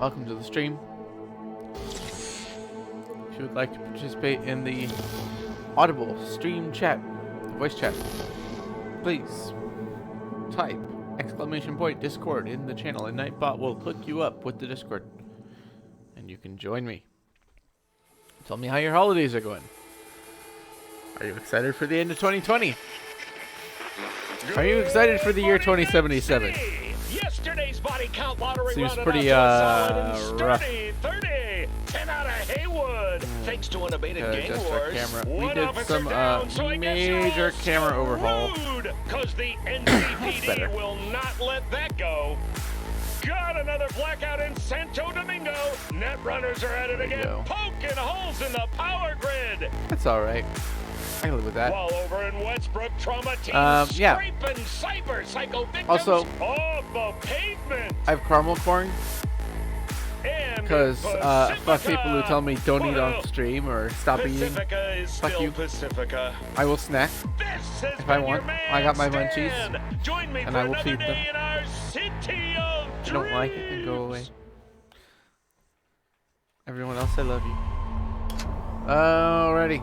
welcome to the stream. If you would like to participate in the Audible stream chat, voice chat, please type !Discord in the channel, and Nightbot will hook you up with the Discord, and you can join me. Tell me how your holidays are going. Are you excited for the end of 2020? Are you excited for the year 2077? Yesterday's body count lottery seems pretty rough. 30, 10 out of Haywood. Thanks to unabated game wars. We did some major camera overhaul. Because the NCPD will not let that go. Got another blackout in Santo Domingo. Netrunners are at it again, poking holes in the power grid. That's all right. I can live with that. While over in Westbrook, trauma team yeah. scraping cyber psycho victims Also, off the pavement. I have caramel corn because fuck people who tell me don't eat on stream or stop eating. Fuck you. Pacifica. I will snack if I want. I got my munchies, and I will feed them. If you don't like it, then go away. Everyone else, I love you. Alrighty.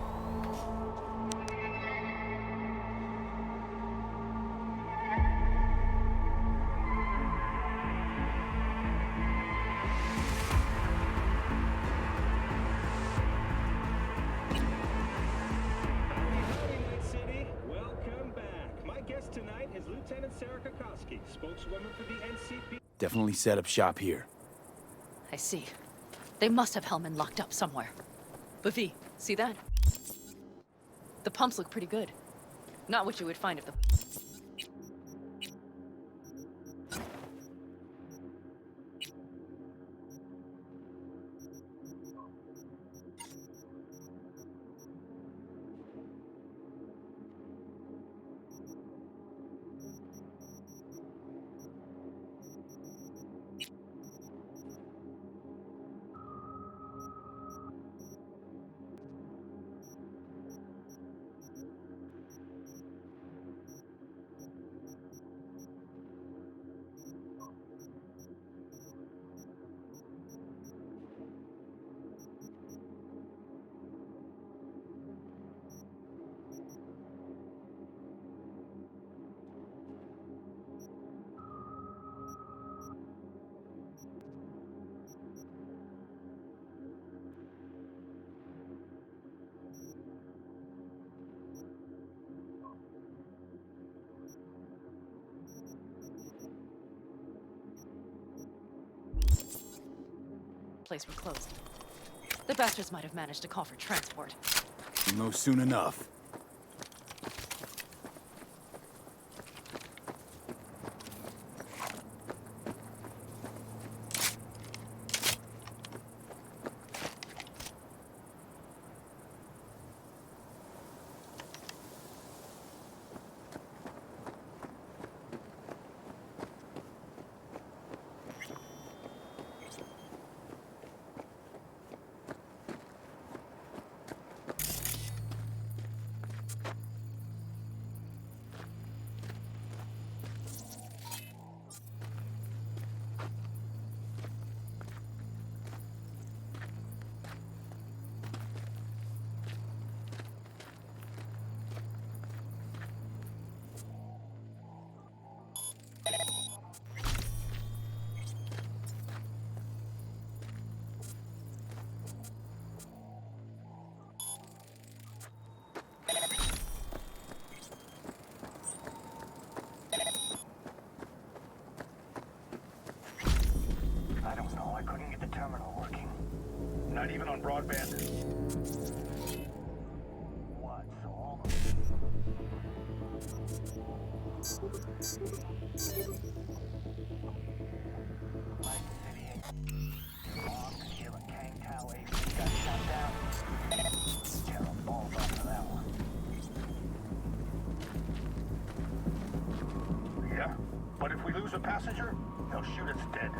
Definitely set up shop here. I see. They must have Hellman locked up somewhere. But V, see that? The pumps look pretty good. Not what you would find if the... place were closed. The bastards might have managed to call for transport. No soon enough. Not even on broadband. What? So almost. Light City. Here at Kang Tao AC got shut down. Tear a balls off for that one. Yeah, but if we lose a passenger, they'll shoot us dead.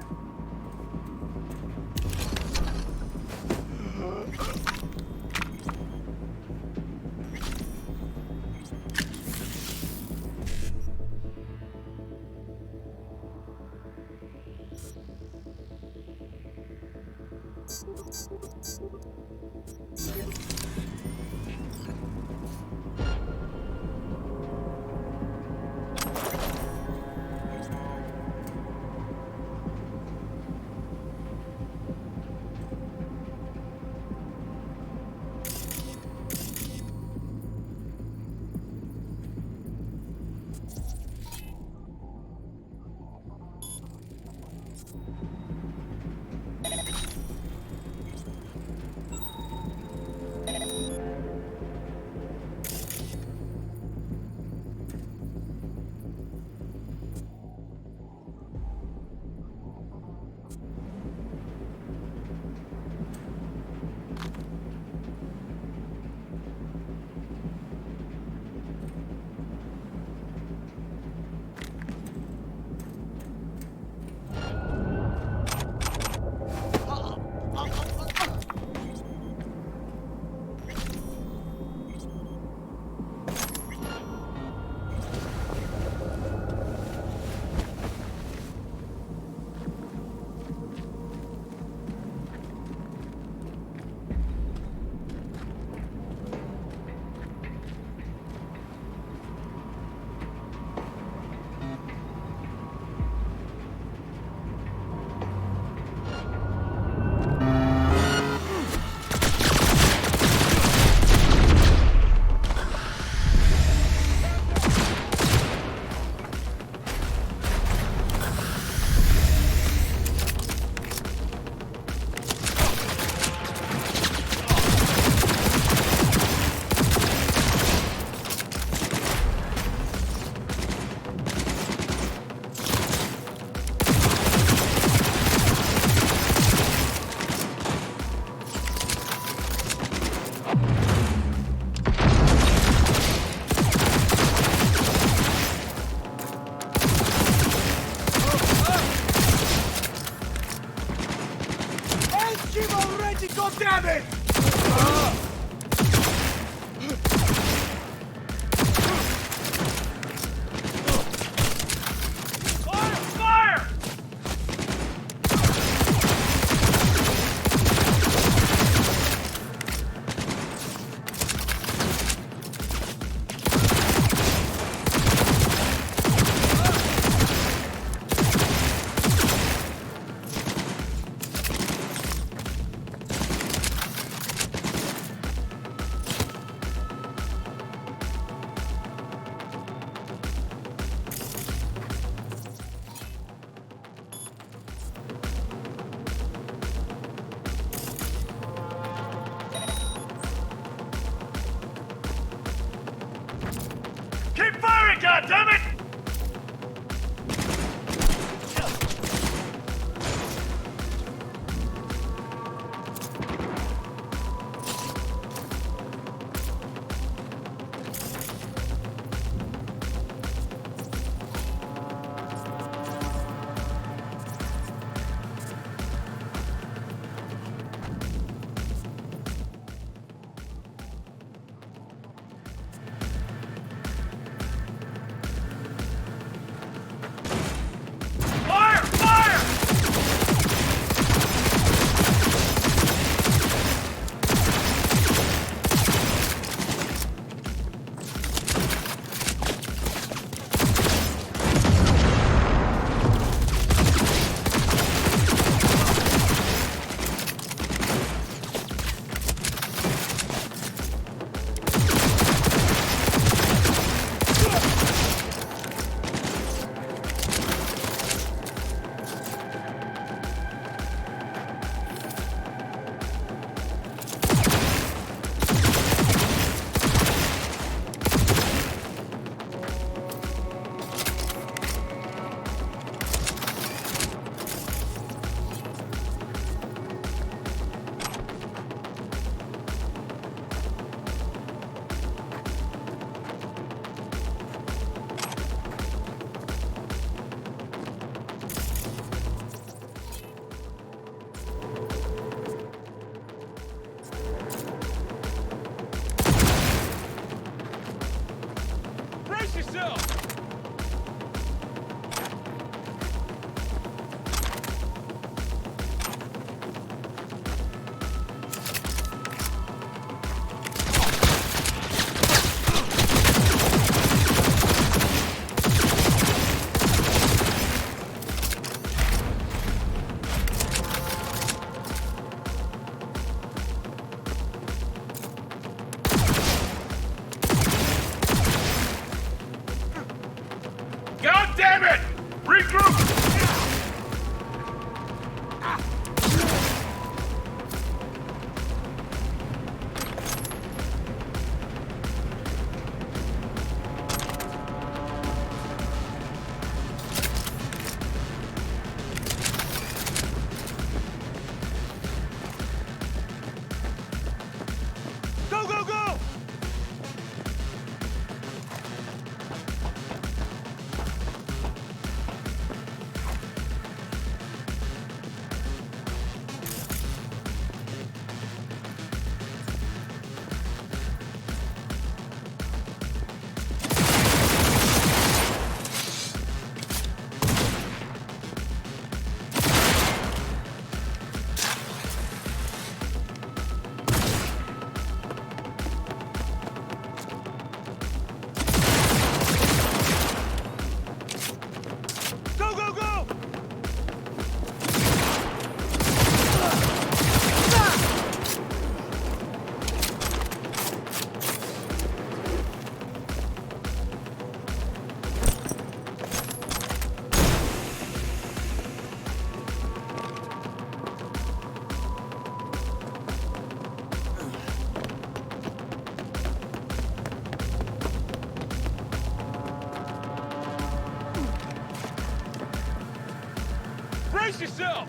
Brace yourself!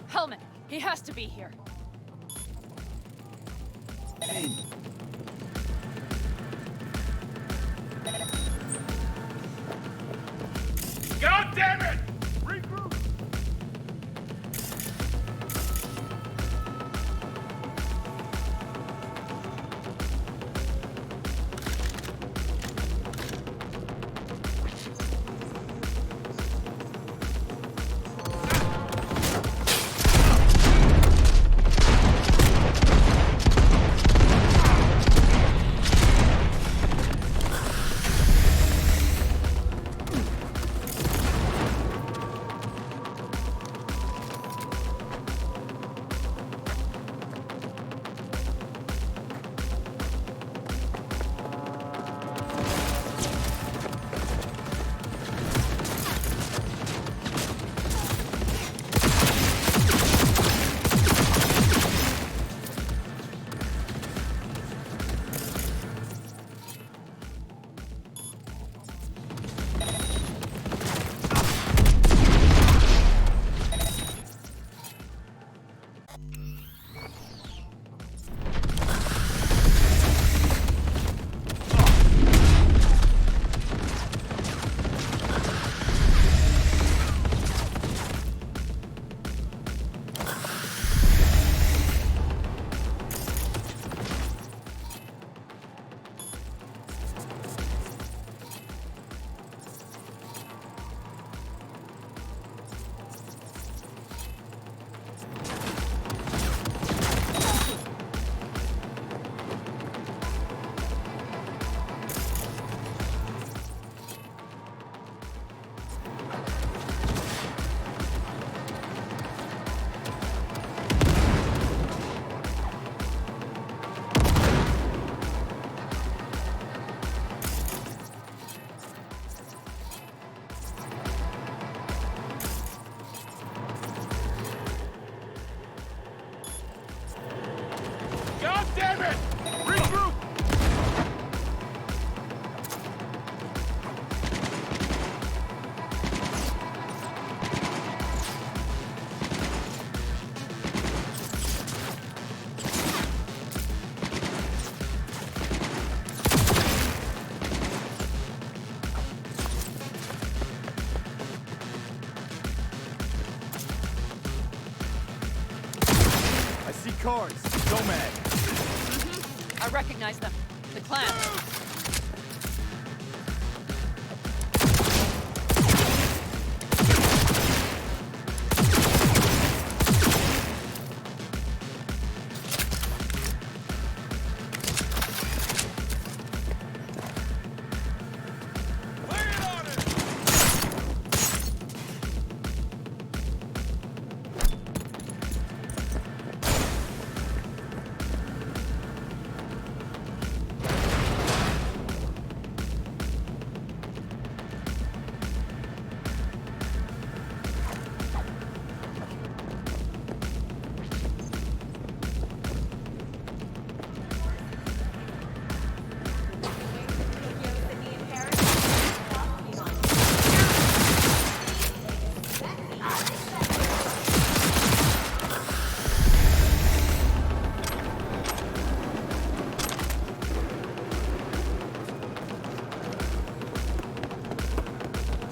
Hellman, he has to be here. God damn it! Regroup! God damn it! Regroup! I see cars. Nomad. I recognize them. The clan. Lay it on it!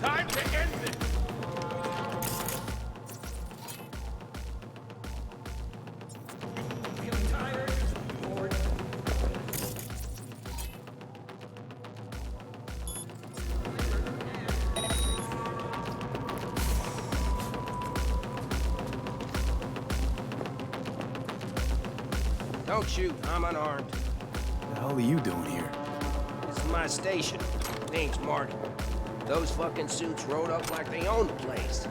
Time to end this! Feeling tired? Bored? Don't shoot, I'm unarmed. What the hell are you doing here? This is my station. Name's Marty. Those fucking suits rode up like they owned the place.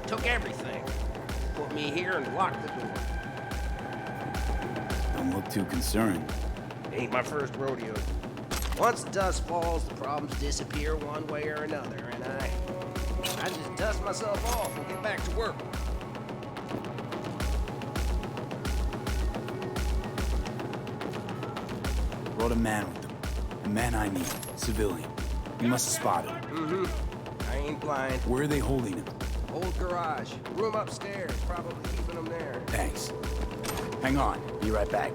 Took everything. Put me here and locked the door. Don't look too concerned. Ain't my first rodeo. Once the dust falls, the problems disappear one way or another, and dust myself off and get back to work. Brought a man with them. A man I need. Civilian. You must have spotted him. Mm-hmm. I ain't blind. Where are they holding him? Old garage. Room upstairs. Probably keeping him there. Thanks. Hang on. Be right back.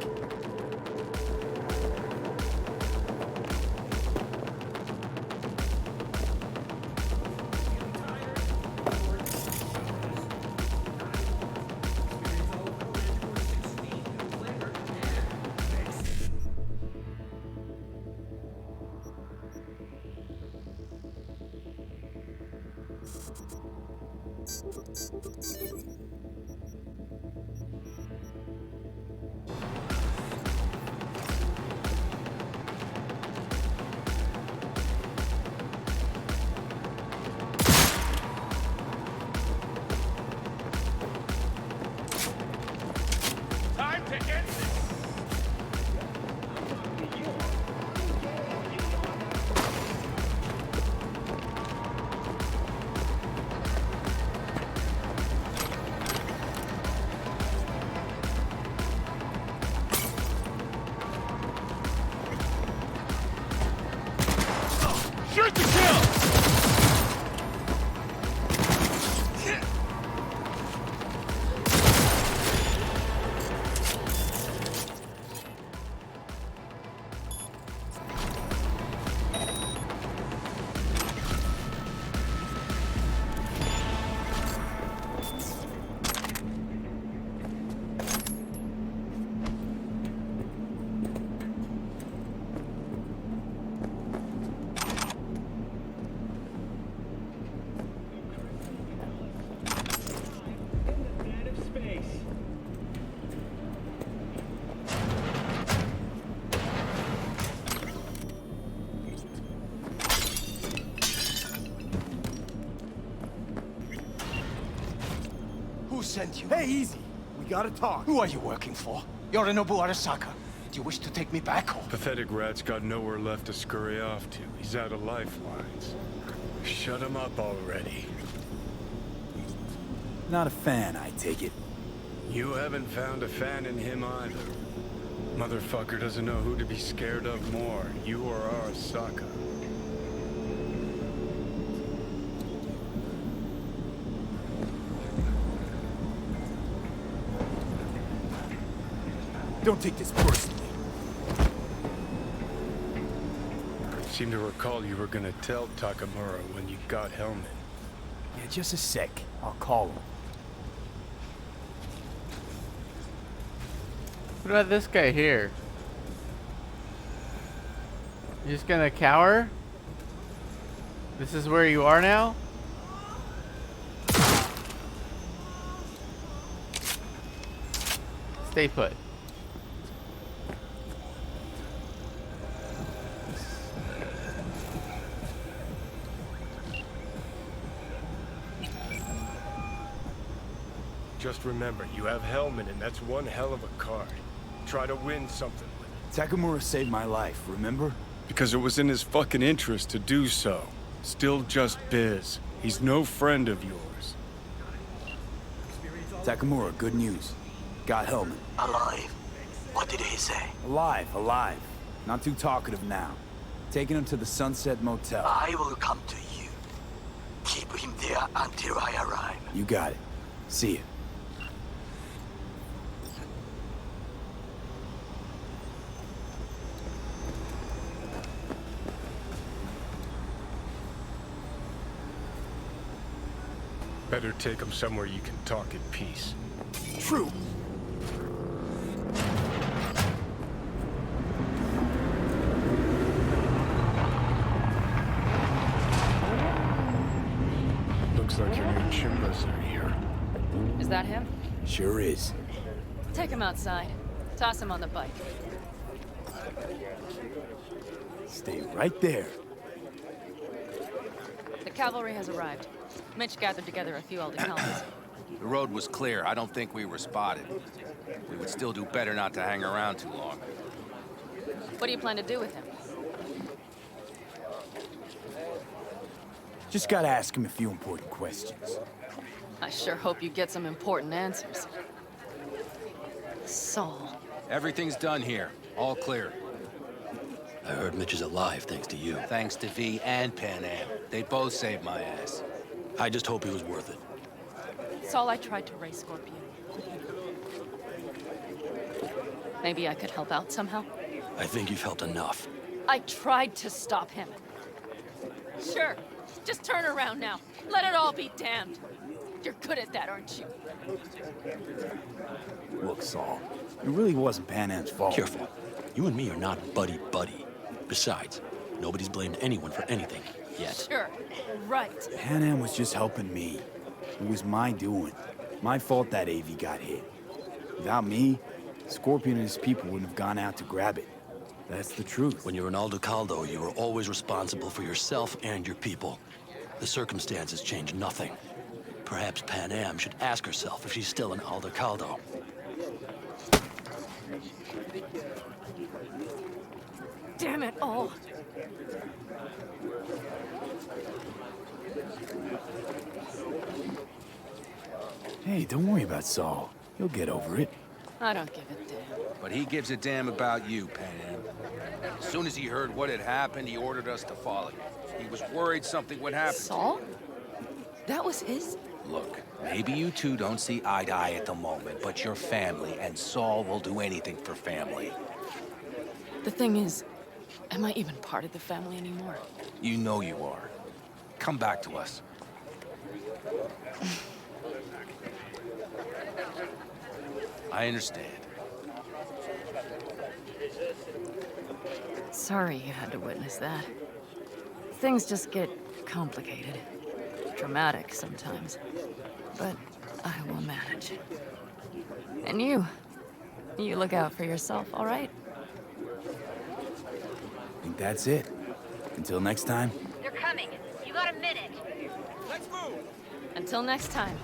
Time to get Shoot to kill! Who sent you? Hey, easy. We gotta talk. Who are you working for? Yorinobu Arasaka. Do you wish to take me back home? Pathetic rat's got nowhere left to scurry off to. He's out of lifelines. Shut him up already. Not a fan, I take it. You haven't found a fan in him either. Motherfucker doesn't know who to be scared of more, you or Arasaka. Don't take this personally. Seem to recall you were gonna tell Takamura when you got Hellman. Yeah, just a sec. I'll call him. What about this guy here? You just gonna cower? This is where you are now? Stay put. Just remember, you have Hellman and that's one hell of a card. Try to win something with it. Takamura saved my life, remember? Because it was in his fucking interest to do so. Still just biz. He's no friend of yours. Takamura, good news. Got Hellman. Alive. What did he say? Alive, alive. Not too talkative now. Taking him to the Sunset Motel. I will come to you. Keep him there until I arrive. You got it. See ya. Better take him somewhere you can talk in peace. True. Looks like your new Chimbas are here. Is that him? Sure is. Take him outside. Toss him on the bike. Stay right there. The cavalry has arrived. Mitch gathered together a few old helmets. The road was clear. I don't think we were spotted. We would still do better not to hang around too long. What do you plan to do with him? Just gotta ask him a few important questions. I sure hope you get some important answers. Saul. Everything's done here. All clear. I heard Mitch is alive thanks to you. Thanks to V and Pan Am. They both saved my ass. I just hope he was worth it. Saul, I tried to raise Scorpion. Maybe I could help out somehow? I think you've helped enough. I tried to stop him. Sure. Just turn around now. Let it all be damned. You're good at that, aren't you? Look, Saul, it really wasn't Pan Am's fault. Careful. You and me are not buddy-buddy. Besides, nobody's blamed anyone for anything, yet. Sure. Right. Pan Am was just helping me. It was my doing. My fault that AV got hit. Without me, Scorpion and his people wouldn't have gone out to grab it. That's the truth. When you're an Aldo Caldo, you are always responsible for yourself and your people. The circumstances change nothing. Perhaps Pan Am should ask herself if she's still an Aldo Caldo. Damn it all. Hey, don't worry about Saul. He'll get over it. I don't give a damn. But he gives a damn about you, Pan Am. As soon as he heard what had happened, he ordered us to follow you. He was worried something would happen. Saul? That was his? Look, maybe you two don't see eye to eye at the moment, but you're family, and Saul will do anything for family. The thing is, am I even part of the family anymore? You know you are. Come back to us. I understand. Sorry you had to witness that. Things just get complicated. Dramatic sometimes. But I will manage. And you look out for yourself, all right? I think that's it. Until next time. They're coming. You got a minute. Let's move! Until next time.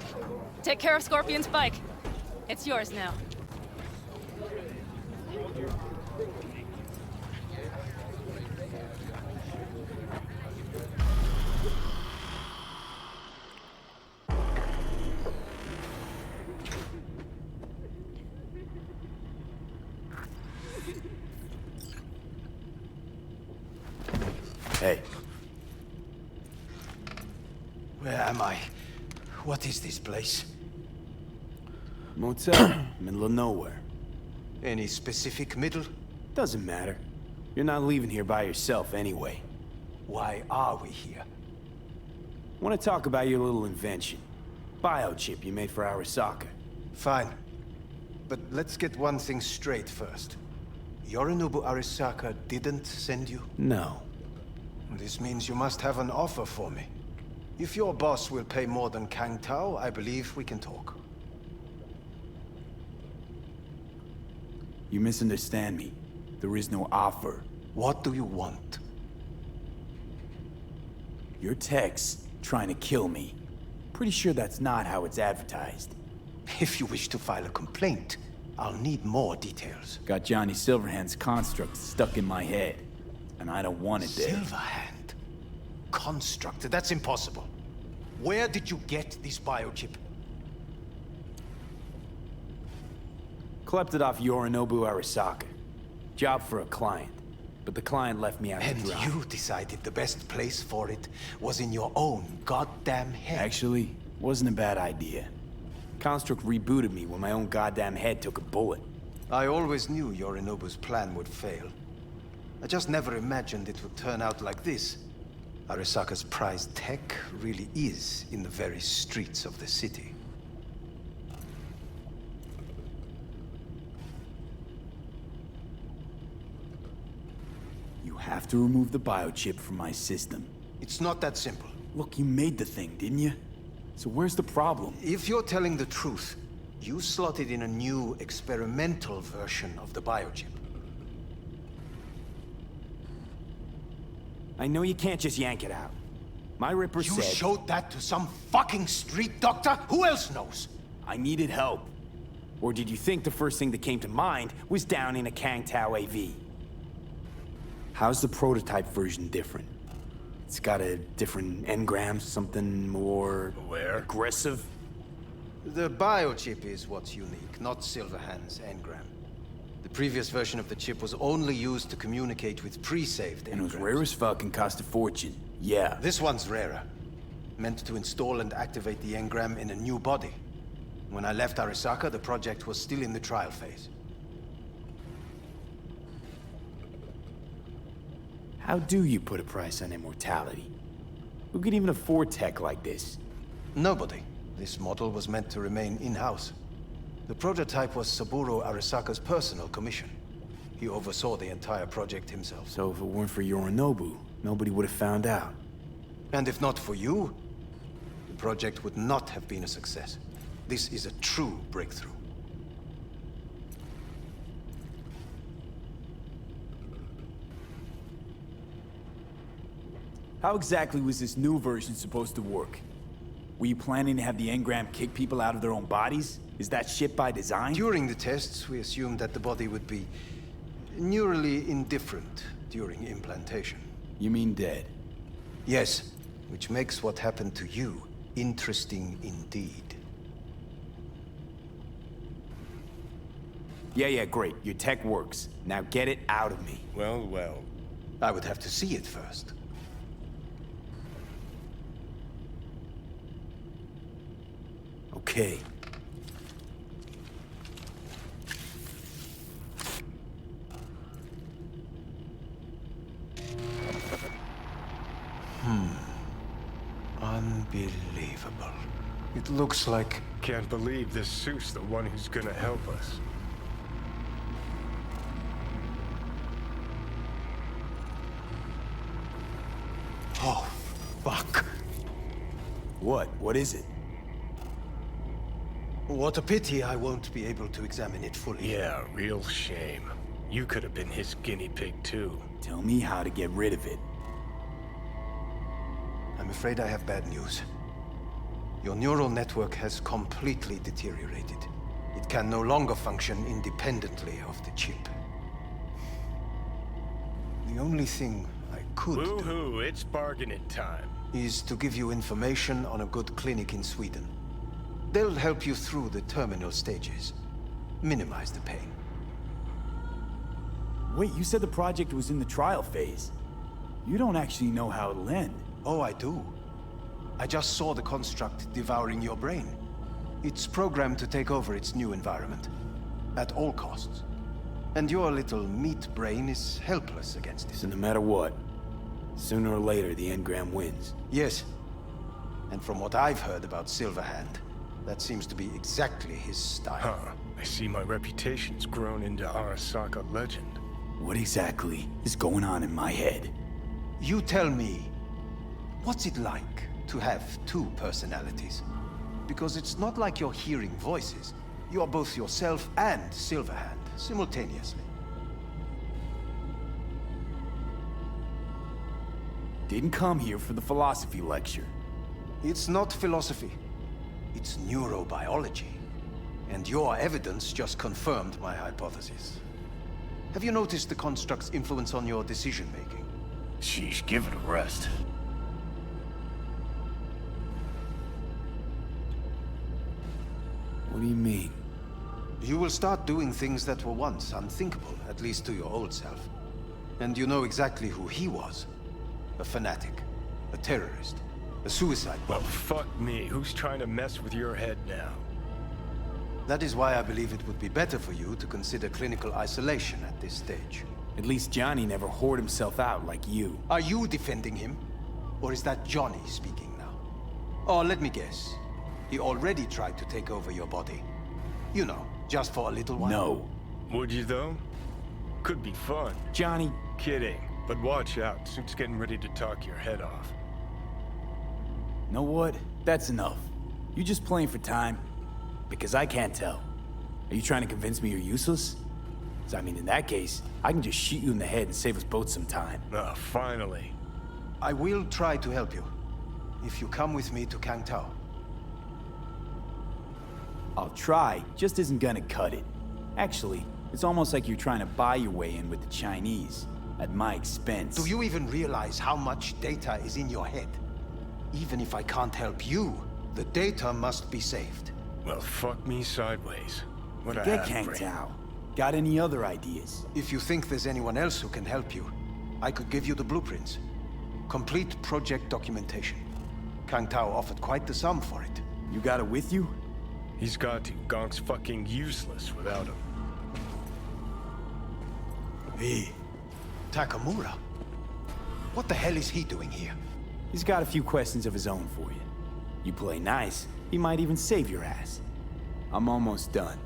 Take care of Scorpion's bike. It's yours now. Hey, Where am I? What is this place? motel, middle of nowhere. Any specific middle? Doesn't matter. You're not leaving here by yourself anyway. Why are we here? Want to talk about your little invention. Biochip you made for Arasaka. Fine. But let's get one thing straight first. Yorinobu Arasaka didn't send you? No. This means you must have an offer for me. If your boss will pay more than Kang Tao, I believe we can talk. You misunderstand me. There is no offer. What do you want? Your text trying to kill me. Pretty sure that's not how it's advertised. If you wish to file a complaint, I'll need more details. Got Johnny Silverhand's construct stuck in my head. And I don't want it there. Silverhand? Construct? That's impossible. Where did you get this biochip? Klept it off Yorinobu Arasaka. Job for a client. But the client left me out to And dry. you decided the best place for it was in your own goddamn head. Actually, wasn't a bad idea. Construct rebooted me when my own goddamn head took a bullet. I always knew Yorinobu's plan would fail. I just never imagined it would turn out like this. Arasaka's prized tech really is in the very streets of the city. You have to remove the biochip from my system. It's not that simple. Look, you made the thing, didn't you? So where's the problem? If you're telling the truth, you slotted in a new experimental version of the biochip. I know you can't just yank it out. My Ripper You said... showed that to some fucking street doctor? Who else knows? I needed help. Or did you think the first thing that came to mind was down in a Kang Tao AV? How's the prototype version different? It's got a different engram, something more... Where? aggressive? The biochip is what's unique, not Silverhand's engram. The previous version of the chip was only used to communicate with pre-saved engrams. And it was rare as fuck and cost a fortune. Yeah. This one's rarer. Meant to install and activate the engram in a new body. When I left Arasaka, the project was still in the trial phase. How do you put a price on immortality? Who could even afford tech like this? Nobody. This model was meant to remain in-house. The prototype was Saburo Arasaka's personal commission. He oversaw the entire project himself. So if it weren't for Yorinobu, nobody would have found out. And if not for you, the project would not have been a success. This is a true breakthrough. How exactly was this new version supposed to work? Were you planning to have the engram kick people out of their own bodies? Is that shit by design? During the tests, we assumed that the body would be neurally indifferent during implantation. You mean dead? Yes, which makes what happened to you interesting indeed. Yeah, great. Your tech works. Now get it out of me. Well, well. I would have to see it first. Okay. Unbelievable. It looks like... Can't believe this suit's the one who's gonna help us. Oh, fuck. What? What is it? What a pity I won't be able to examine it fully. Yeah, real shame. You could have been his guinea pig too. Tell me how to get rid of it. I'm afraid I have bad news. Your neural network has completely deteriorated. It can no longer function independently of the chip. The only thing I could Woo-hoo, it's bargaining time. is to give you information on a good clinic in Sweden. They'll help you through the terminal stages. Minimize the pain. Wait, you said the project was in the trial phase. You don't actually know how it'll end. Oh, I do. I just saw the construct devouring your brain. It's programmed to take over its new environment. At all costs. And your little meat brain is helpless against it. So no matter what, sooner or later the engram wins. Yes. And from what I've heard about Silverhand, that seems to be exactly his style. Huh. I see my reputation's grown into Arasaka legend. What exactly is going on in my head? You tell me, what's it like to have two personalities? Because it's not like you're hearing voices. You are both yourself and Silverhand, simultaneously. Didn't come here for the philosophy lecture. It's not philosophy. It's neurobiology. And your evidence just confirmed my hypothesis. Have you noticed the construct's influence on your decision-making? Sheesh, give it a rest. What do you mean? You will start doing things that were once unthinkable, at least to your old self. And you know exactly who he was. A fanatic. A terrorist. A suicide Well, bomber. fuck me. Who's trying to mess with your head now? That is why I believe it would be better for you to consider clinical isolation at this stage. At least Johnny never whored himself out like you. Are you defending him? Or is that Johnny speaking now? Oh, let me guess. He already tried to take over your body. You know, just for a little while. No. Would you though? Could be fun. Johnny, Kidding. But watch out. Suit's getting ready to talk your head off. know what? That's enough. You just playing for time? Because I can't tell. Are you trying to convince me you're useless? 'Cause I mean, in that case, I can just shoot you in the head and save us both some time. Ah, finally. I will try to help you. If you come with me to Kangtao. I'll try, just isn't gonna cut it. Actually, it's almost like you're trying to buy your way in with the Chinese. at my expense. Do you even realize how much data is in your head? Even if I can't help you, the data must be saved. Well, fuck me sideways. What a Get Kang half-brain. Tao. Got any other ideas? If you think there's anyone else who can help you, I could give you the blueprints. Complete project documentation. Kang Tao offered quite the sum for it. You got it with you? He's got to. Gonk's fucking useless without him. V. Takamura? What the hell is he doing here? He's got a few questions of his own for you. You play nice, he might even save your ass. I'm almost done.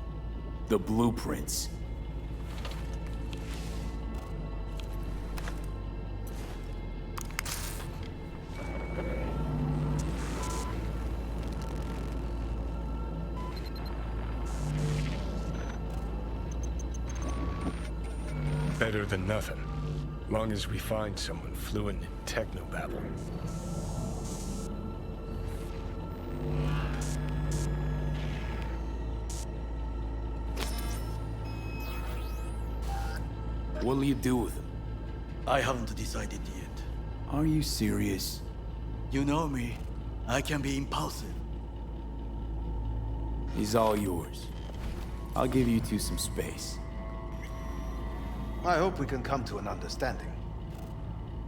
The blueprints. Better than nothing. Long as we find someone fluent in technobabble. What'll you do with him? I haven't decided yet. Are you serious? You know me. I can be impulsive. He's all yours. I'll give you two some space. I hope we can come to an understanding.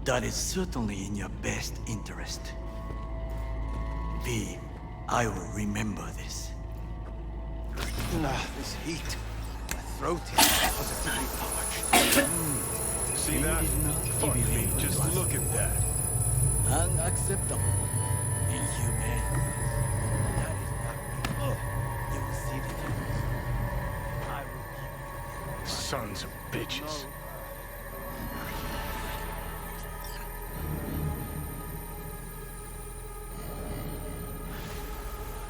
That is certainly in your best interest. V, I will remember this. This heat. My throat is positively parched. See that? Fuck me, just look at that. Unacceptable. Inhumane. That is not me. Oh, you will see the difference. I will give you. Sons of bitches.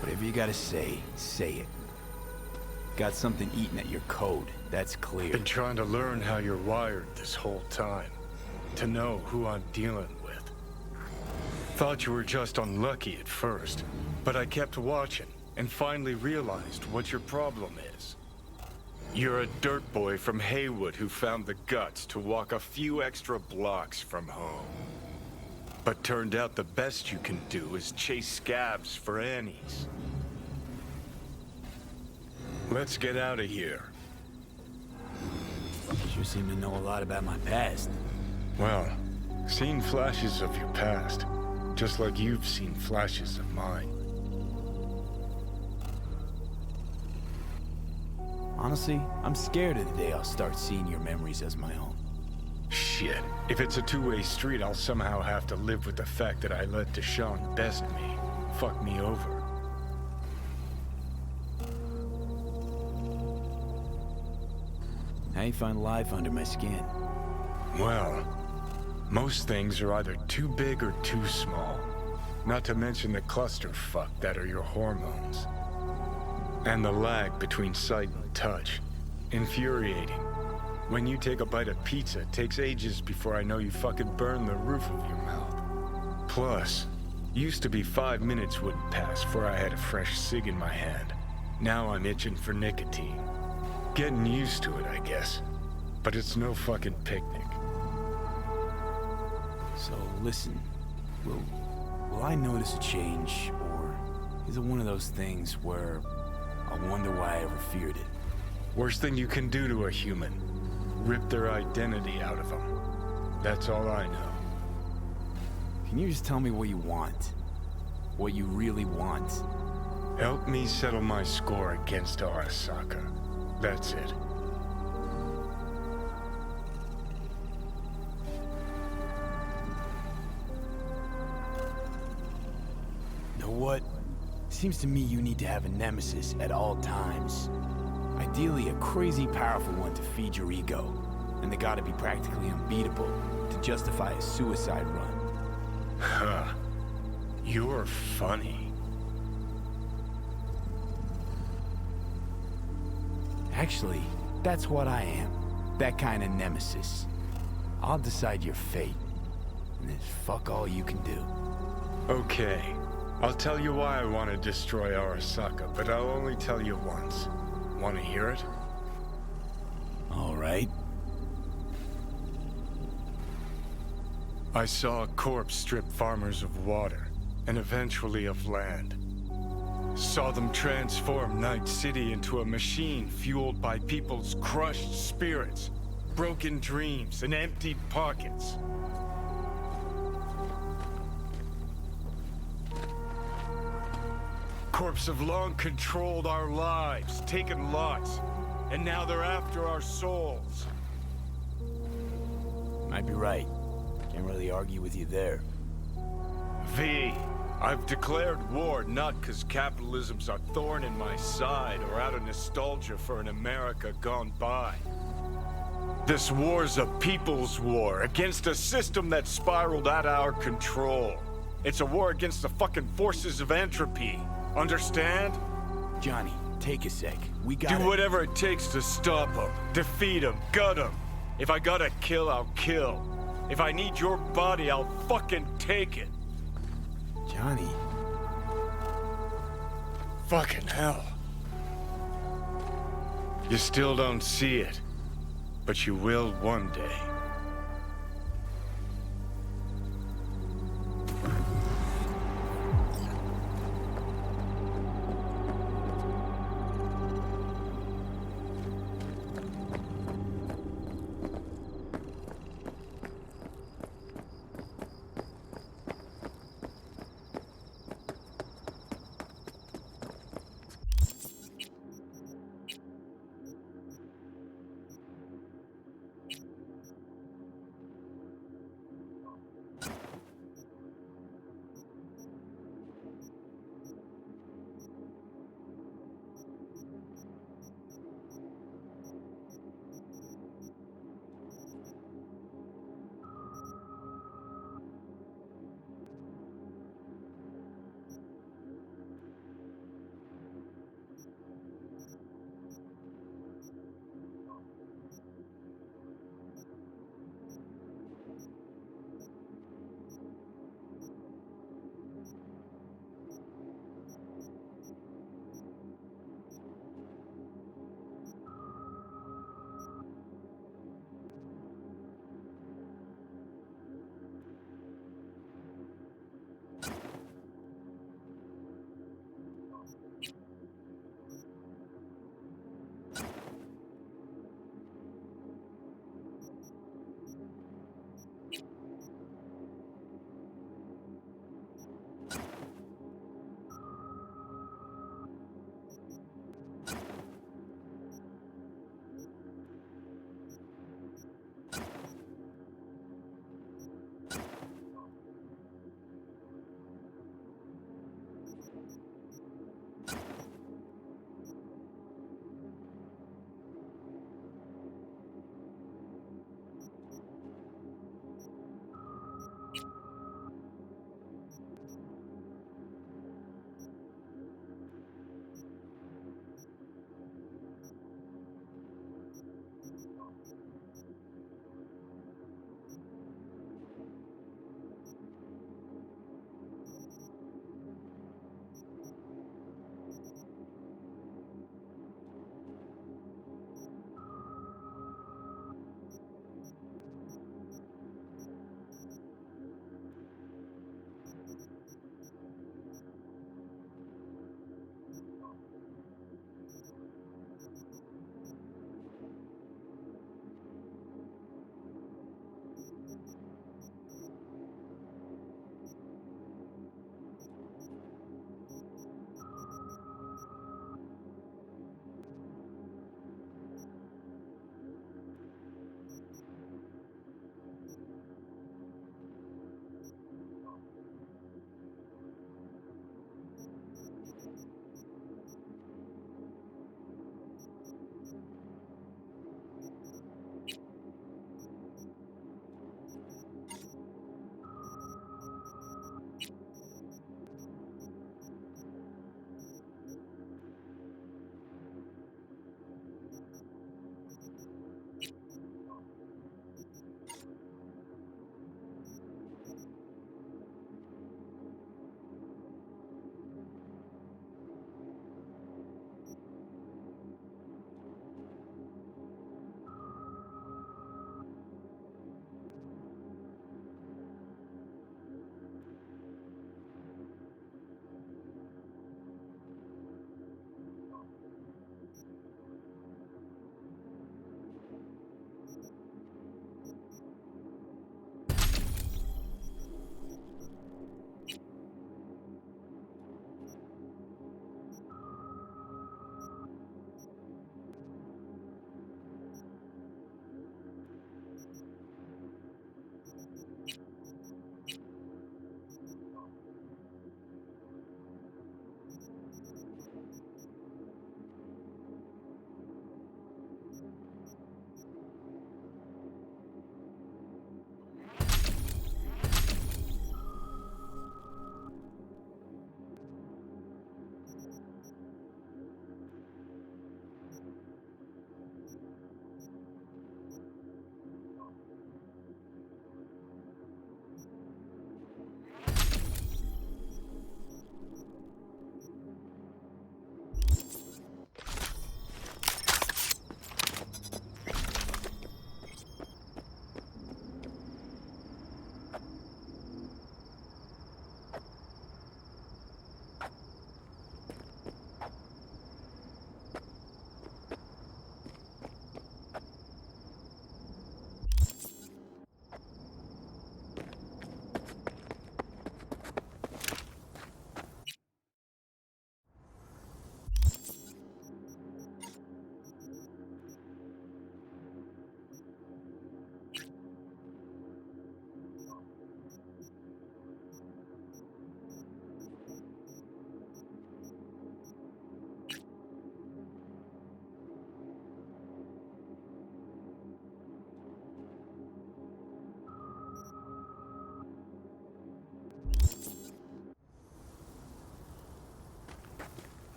Whatever you gotta say it. Got something eating at your code, that's clear. Been trying to learn how you're wired this whole time. To know who I'm dealing with. Thought you were just unlucky at first, but I kept watching and finally realized what your problem is. You're a dirt boy from Haywood who found the guts to walk a few extra blocks from home. But turned out the best you can do is chase scabs for Annies. Let's get out of here. Sure seem to know a lot about my past. Well, seen flashes of your past, just like you've seen flashes of mine. Honestly, I'm scared of the day I'll start seeing your memories as my own. Shit. If it's a two-way street, I'll somehow have to live with the fact that I let Deshaun best me. Fuck me over. How you find life under my skin? Well, most things are either too big or too small. Not to mention the clusterfuck that are your hormones. And the lag between sight and touch. Infuriating. When you take a bite of pizza, it takes ages before I know you fucking burn the roof of your mouth. Plus, used to be 5 minutes wouldn't pass before I had a fresh cig in my hand. Now I'm itching for nicotine. Getting used to it, I guess. But it's no fucking picnic. So listen, will I notice a change, or is it one of those things where I wonder why I ever feared it? Worst thing you can do to a human. Rip their identity out of them. That's all I know. Can you just tell me what you want? What you really want? Help me settle my score against Arasaka. That's it. Know what? Seems to me you need to have a nemesis at all times. Ideally, a crazy powerful one to feed your ego. And they gotta be practically unbeatable to justify a suicide run. Huh. You're funny. Actually, that's what I am. That kind of nemesis. I'll decide your fate. And then fuck all you can do. Okay. I'll tell you why I want to destroy Arasaka, but I'll only tell you once. Want to hear it? All right. I saw a corpse strip farmers of water, and eventually of land. Saw them transform Night City into a machine fueled by people's crushed spirits, broken dreams, and emptied pockets. Corps have long controlled our lives, taken lots, and now they're after our souls. Might be right. Can't really argue with you there. V, I've declared war not because capitalism's a thorn in my side or out of nostalgia for an America gone by. This war's a people's war against a system that spiraled out of our control. It's a war against the fucking forces of entropy. Understand? Johnny, take a sec. We gotta... Do whatever it takes to stop them, defeat them, gut them. If I gotta kill, I'll kill. If I need your body, I'll fucking take it. Johnny... Fucking hell. You still don't see it, but you will one day.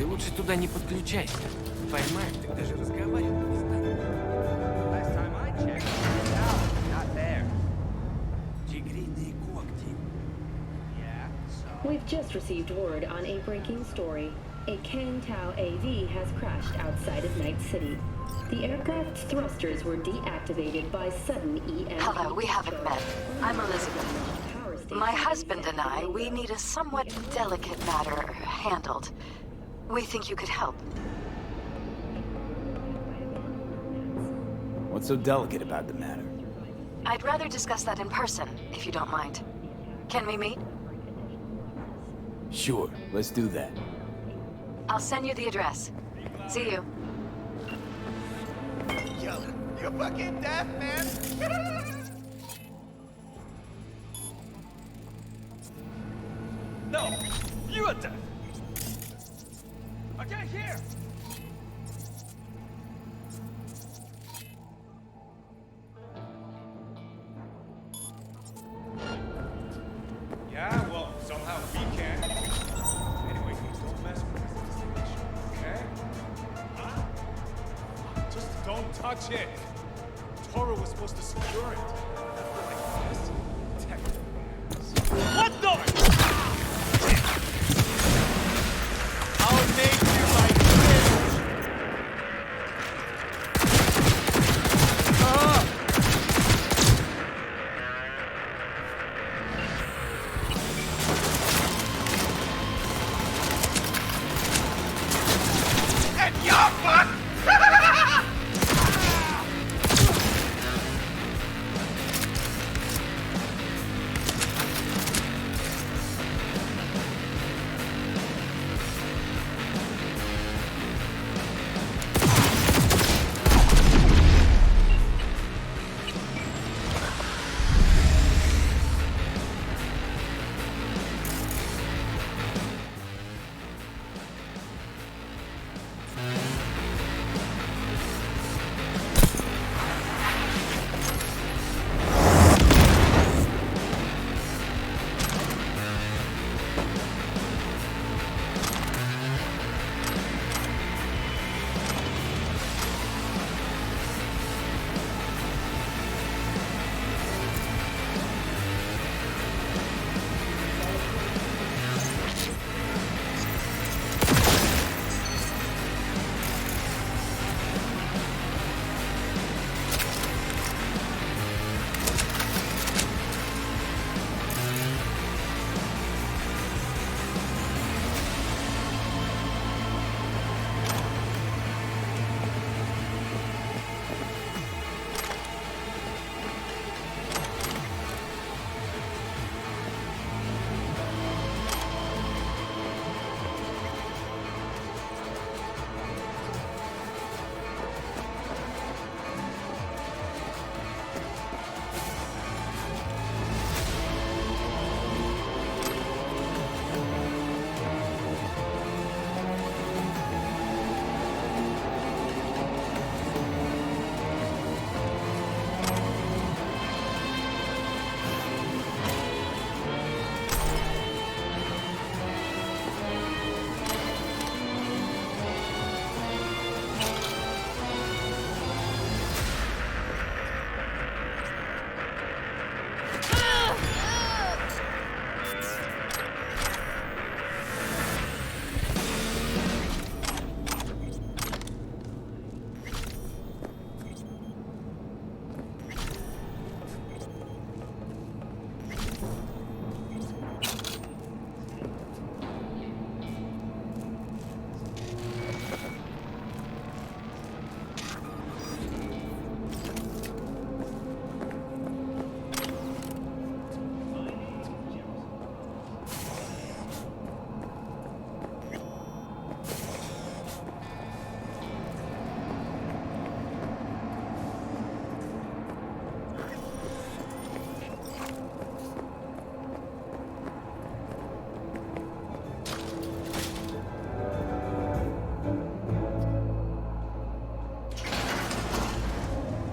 Ты лучше туда не подключайся. Поймаешь, так даже разговаривать не станешь. Last time I checked, it's out, not there. Тигриные когти. Yeah, so... We've just received word on a breaking story. A Kang-Tao AV has crashed outside of Night City. The aircraft's thrusters were deactivated by sudden EMP. Hello, we haven't met. I'm Elizabeth. My husband and I, we need a somewhat delicate matter handled. We think you could help. What's so delicate about the matter? I'd rather discuss that in person, if you don't mind. Can we meet? Sure, let's do that. I'll send you the address. See you. Yo, you're fucking deaf, man! No! You are deaf! I can't hear! Yeah, well, somehow we can. Anyway, don't mess with this destination, okay? Huh? Just don't touch it. Toro was supposed to secure it. After like this, technically. What the? I'll make you like this. And you're fucked!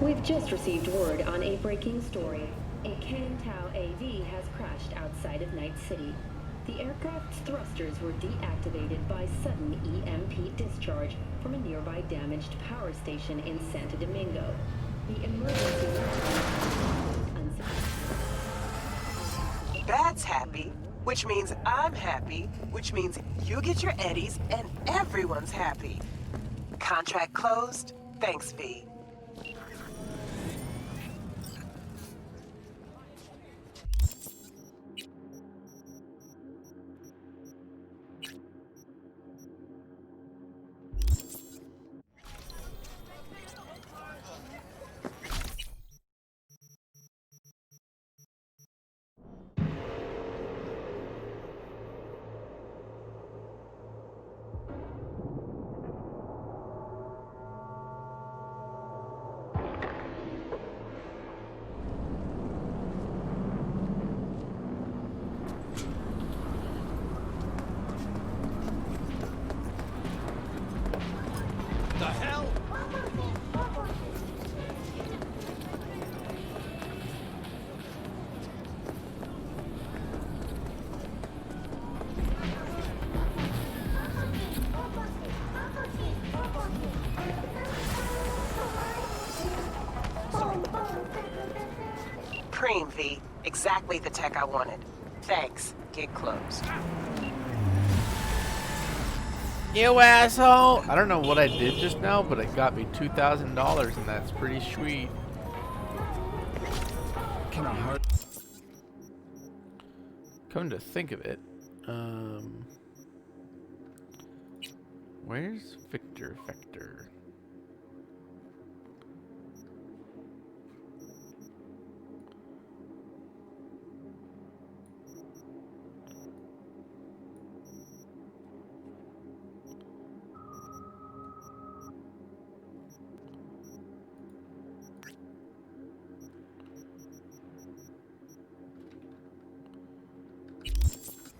We've just received word on a breaking story. A Kang-Tao AV has crashed outside of Night City. The aircraft's thrusters were deactivated by sudden EMP discharge from a nearby damaged power station in Santo Domingo. The emergency response That's happy, which means I'm happy, which means you get your eddies and everyone's happy. Contract closed. Thanks, V. The hell? Preem, V. Exactly the tech I wanted. Thanks. Gig closed. You asshole! I don't know what I did just now, but it got me $2,000, and that's pretty sweet. Can I hurt? Come to think of it, where's Victor?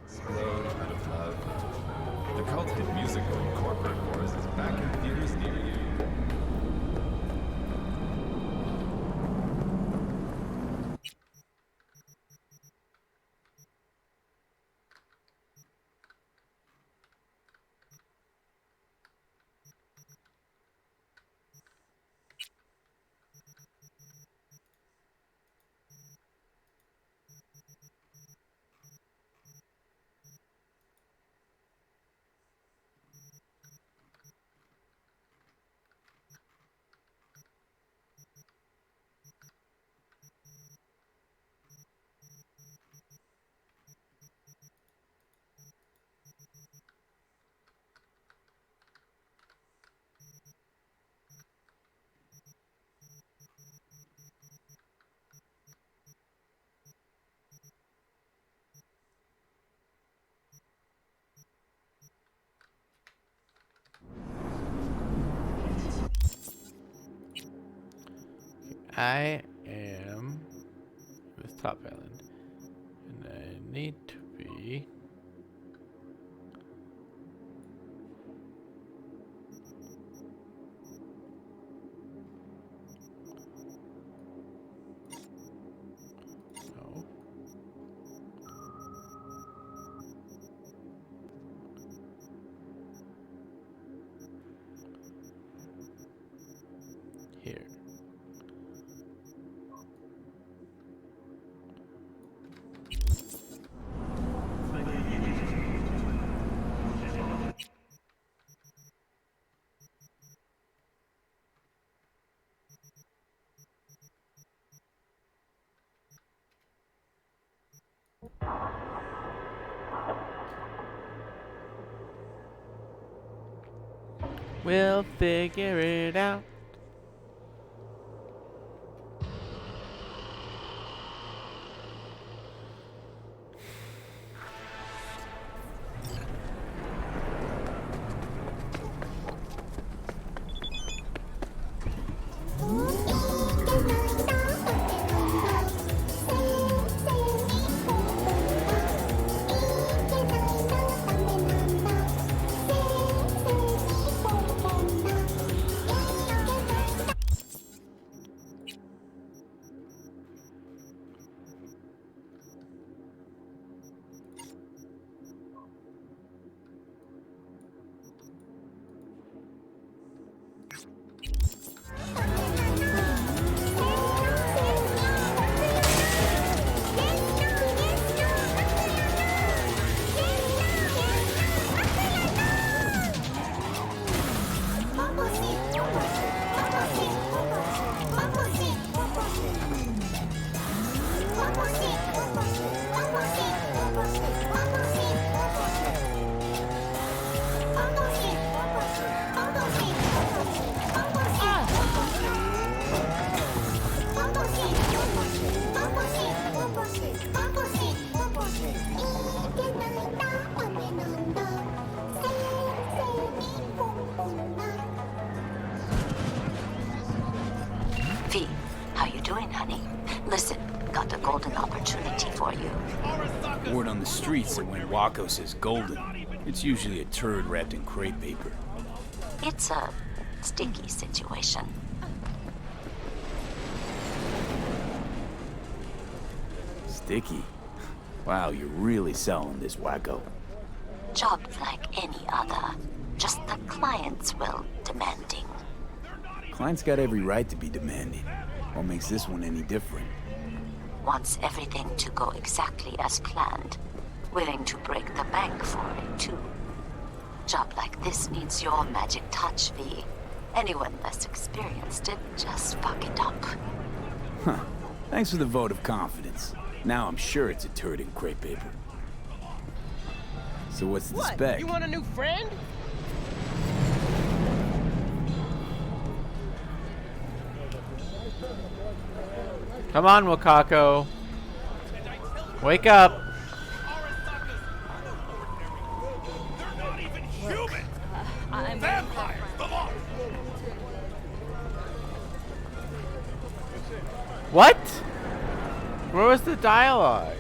Explode out of love. The cult hit musical corporate chorus is back in theaters near you. I am this top island, and I need to be no. Here. We'll figure it out. V, how you doing, honey? Listen, got a golden opportunity for you. Word on the streets that when Waco says golden, it's usually a turd wrapped in crepe paper. It's a sticky situation. Sticky? Wow, you're really selling this, Waco. Job like any other. Just the client's will demanding. Client's got every right to be demanding. What makes this one any different? Wants everything to go exactly as planned. Willing to break the bank for it, too. Job like this needs your magic touch, V. Anyone less experienced it, just fuck it up. Huh. Thanks for the vote of confidence. Now I'm sure it's a turd in crepe paper. So what's the spec? You want a new friend? Come on, Wakako. Wake up. I'm vampires. Come on. What? Where was the dialogue?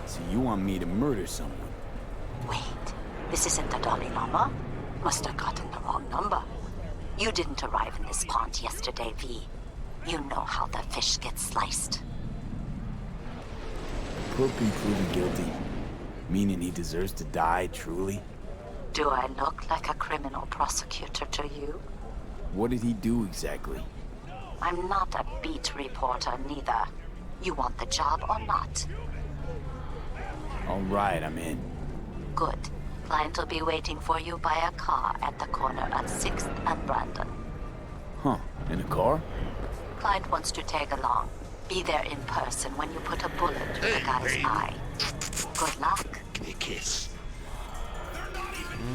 So you want me to murder someone? Wait, this isn't the Dalai Lama? Must have gotten the wrong number. You didn't arrive in this pond yesterday, V. You know how the fish gets sliced. Could be proven guilty. Meaning he deserves to die, truly? Do I look like a criminal prosecutor to you? What did he do exactly? I'm not a beat reporter, neither. You want the job or not? All right, I'm in. Good. Client will be waiting for you by a car at the corner of 6th and Brandon. Huh, in a car? Client wants to tag along. Be there in person when you put a bullet through the guy's eye. Good luck. Give me a kiss.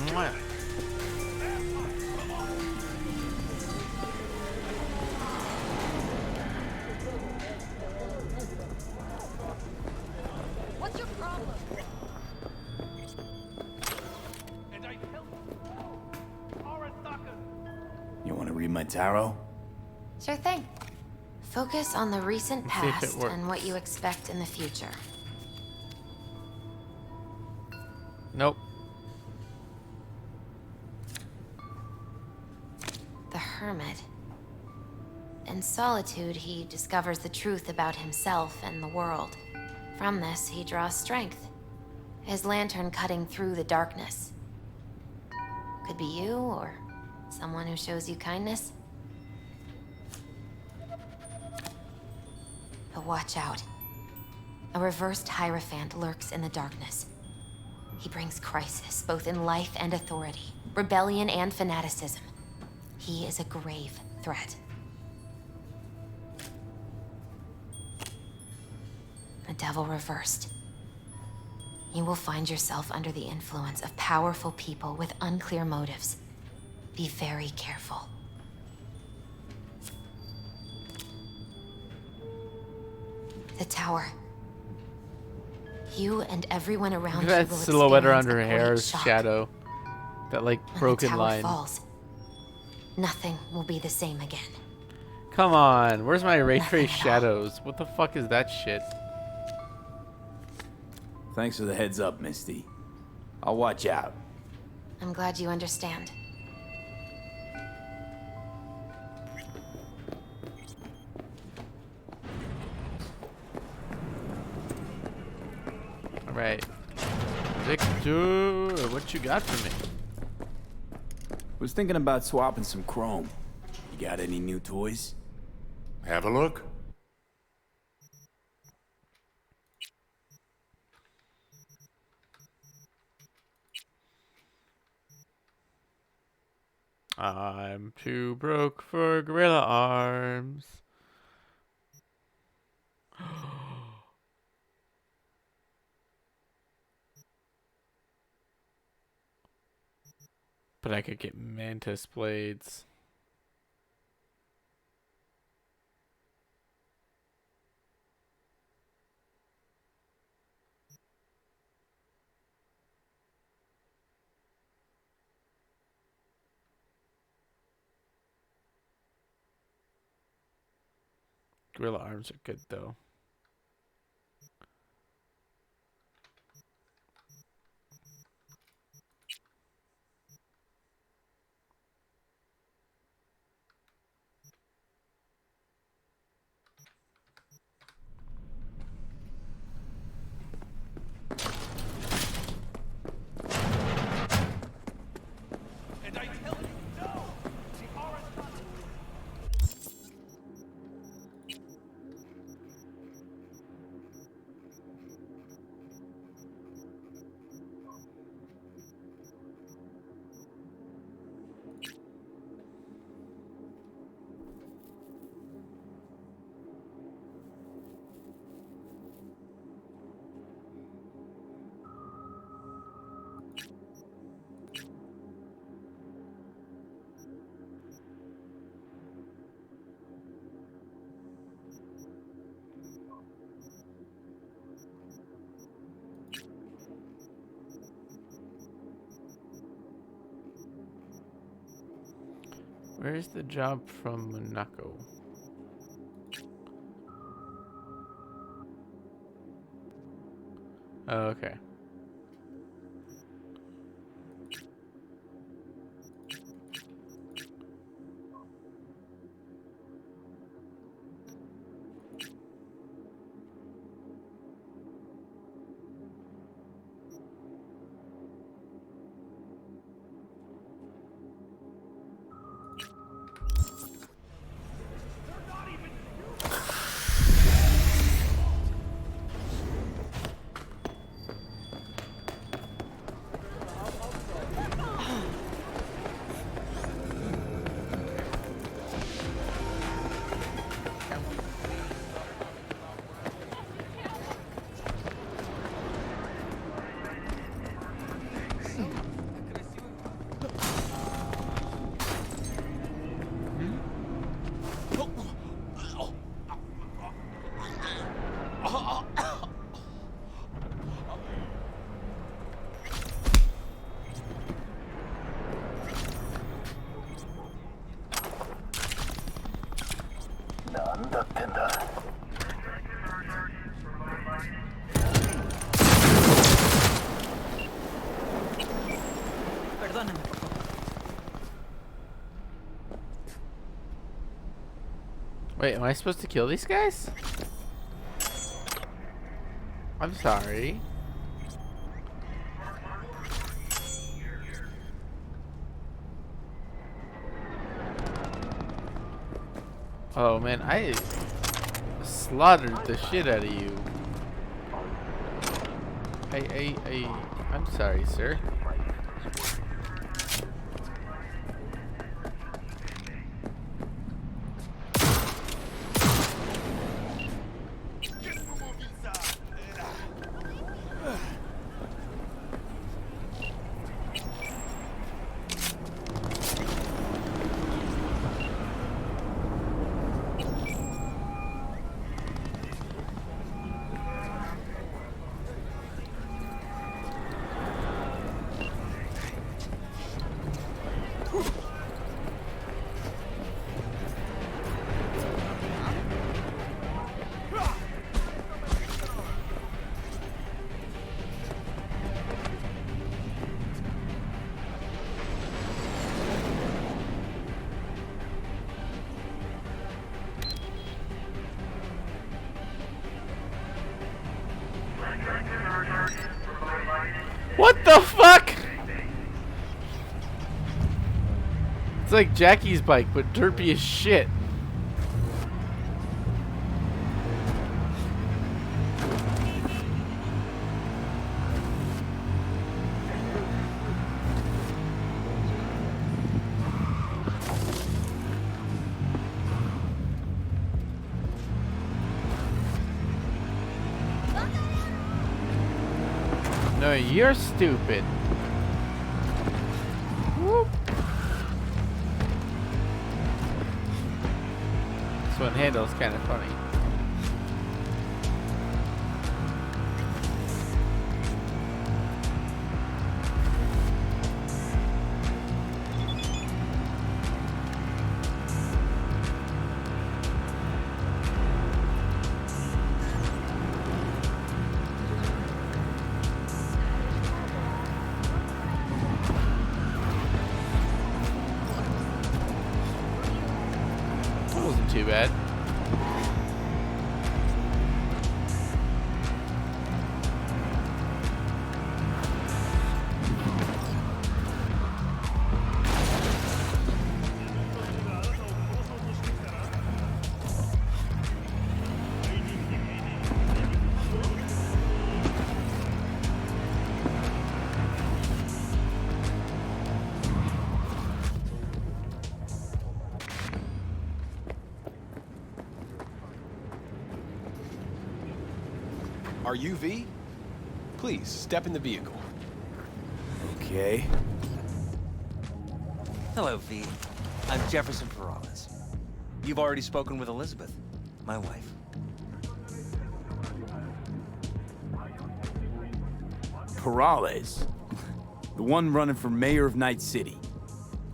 Mwah. What's your problem? You want to read my tarot? Sure thing. Focus on the recent Let's see if it past works. and what you expect in the future. Nope. The Hermit. In solitude, he discovers the truth about himself and the world. From this, he draws strength. His lantern cutting through the darkness. Could be you, or someone who shows you kindness. But watch out. A reversed Hierophant lurks in the darkness. He brings crisis, both in life and authority, rebellion and fanaticism. He is a grave threat. The devil reversed. You will find yourself under the influence of powerful people with unclear motives. Be very careful. The tower. You and everyone around Look you at will that silhouette experience around her a great hair's shock. shadow. That like When broken the tower line. falls, nothing will be the same again. Come on, where's my ray Nothing trace at all. shadows? What the fuck is that shit? Thanks for the heads up, Misty. I'll watch out. I'm glad you understand. Alright. Victor, what you got for me? Was thinking about swapping some chrome. You got any new toys? Have a look. I'm too broke for gorilla arms. But I could get mantis blades. Gorilla arms are good though. And I tell you, no! The aura's not... Where's the job from Monaco? Oh, okay. Perdóname, por favor. Wait, am I supposed to kill these guys? I'm sorry. Oh man, I slaughtered the shit out of you. I'm sorry, sir. What the fuck? It's like Jackie's bike, but derpy as shit. No, you're stupid. Whoop. This one handles kind of funny. too bad. Are you V? Please, step in the vehicle. Okay. Hello, V. I'm Jefferson Perales. You've already spoken with Elizabeth, my wife. Perales. The one running for mayor of Night City.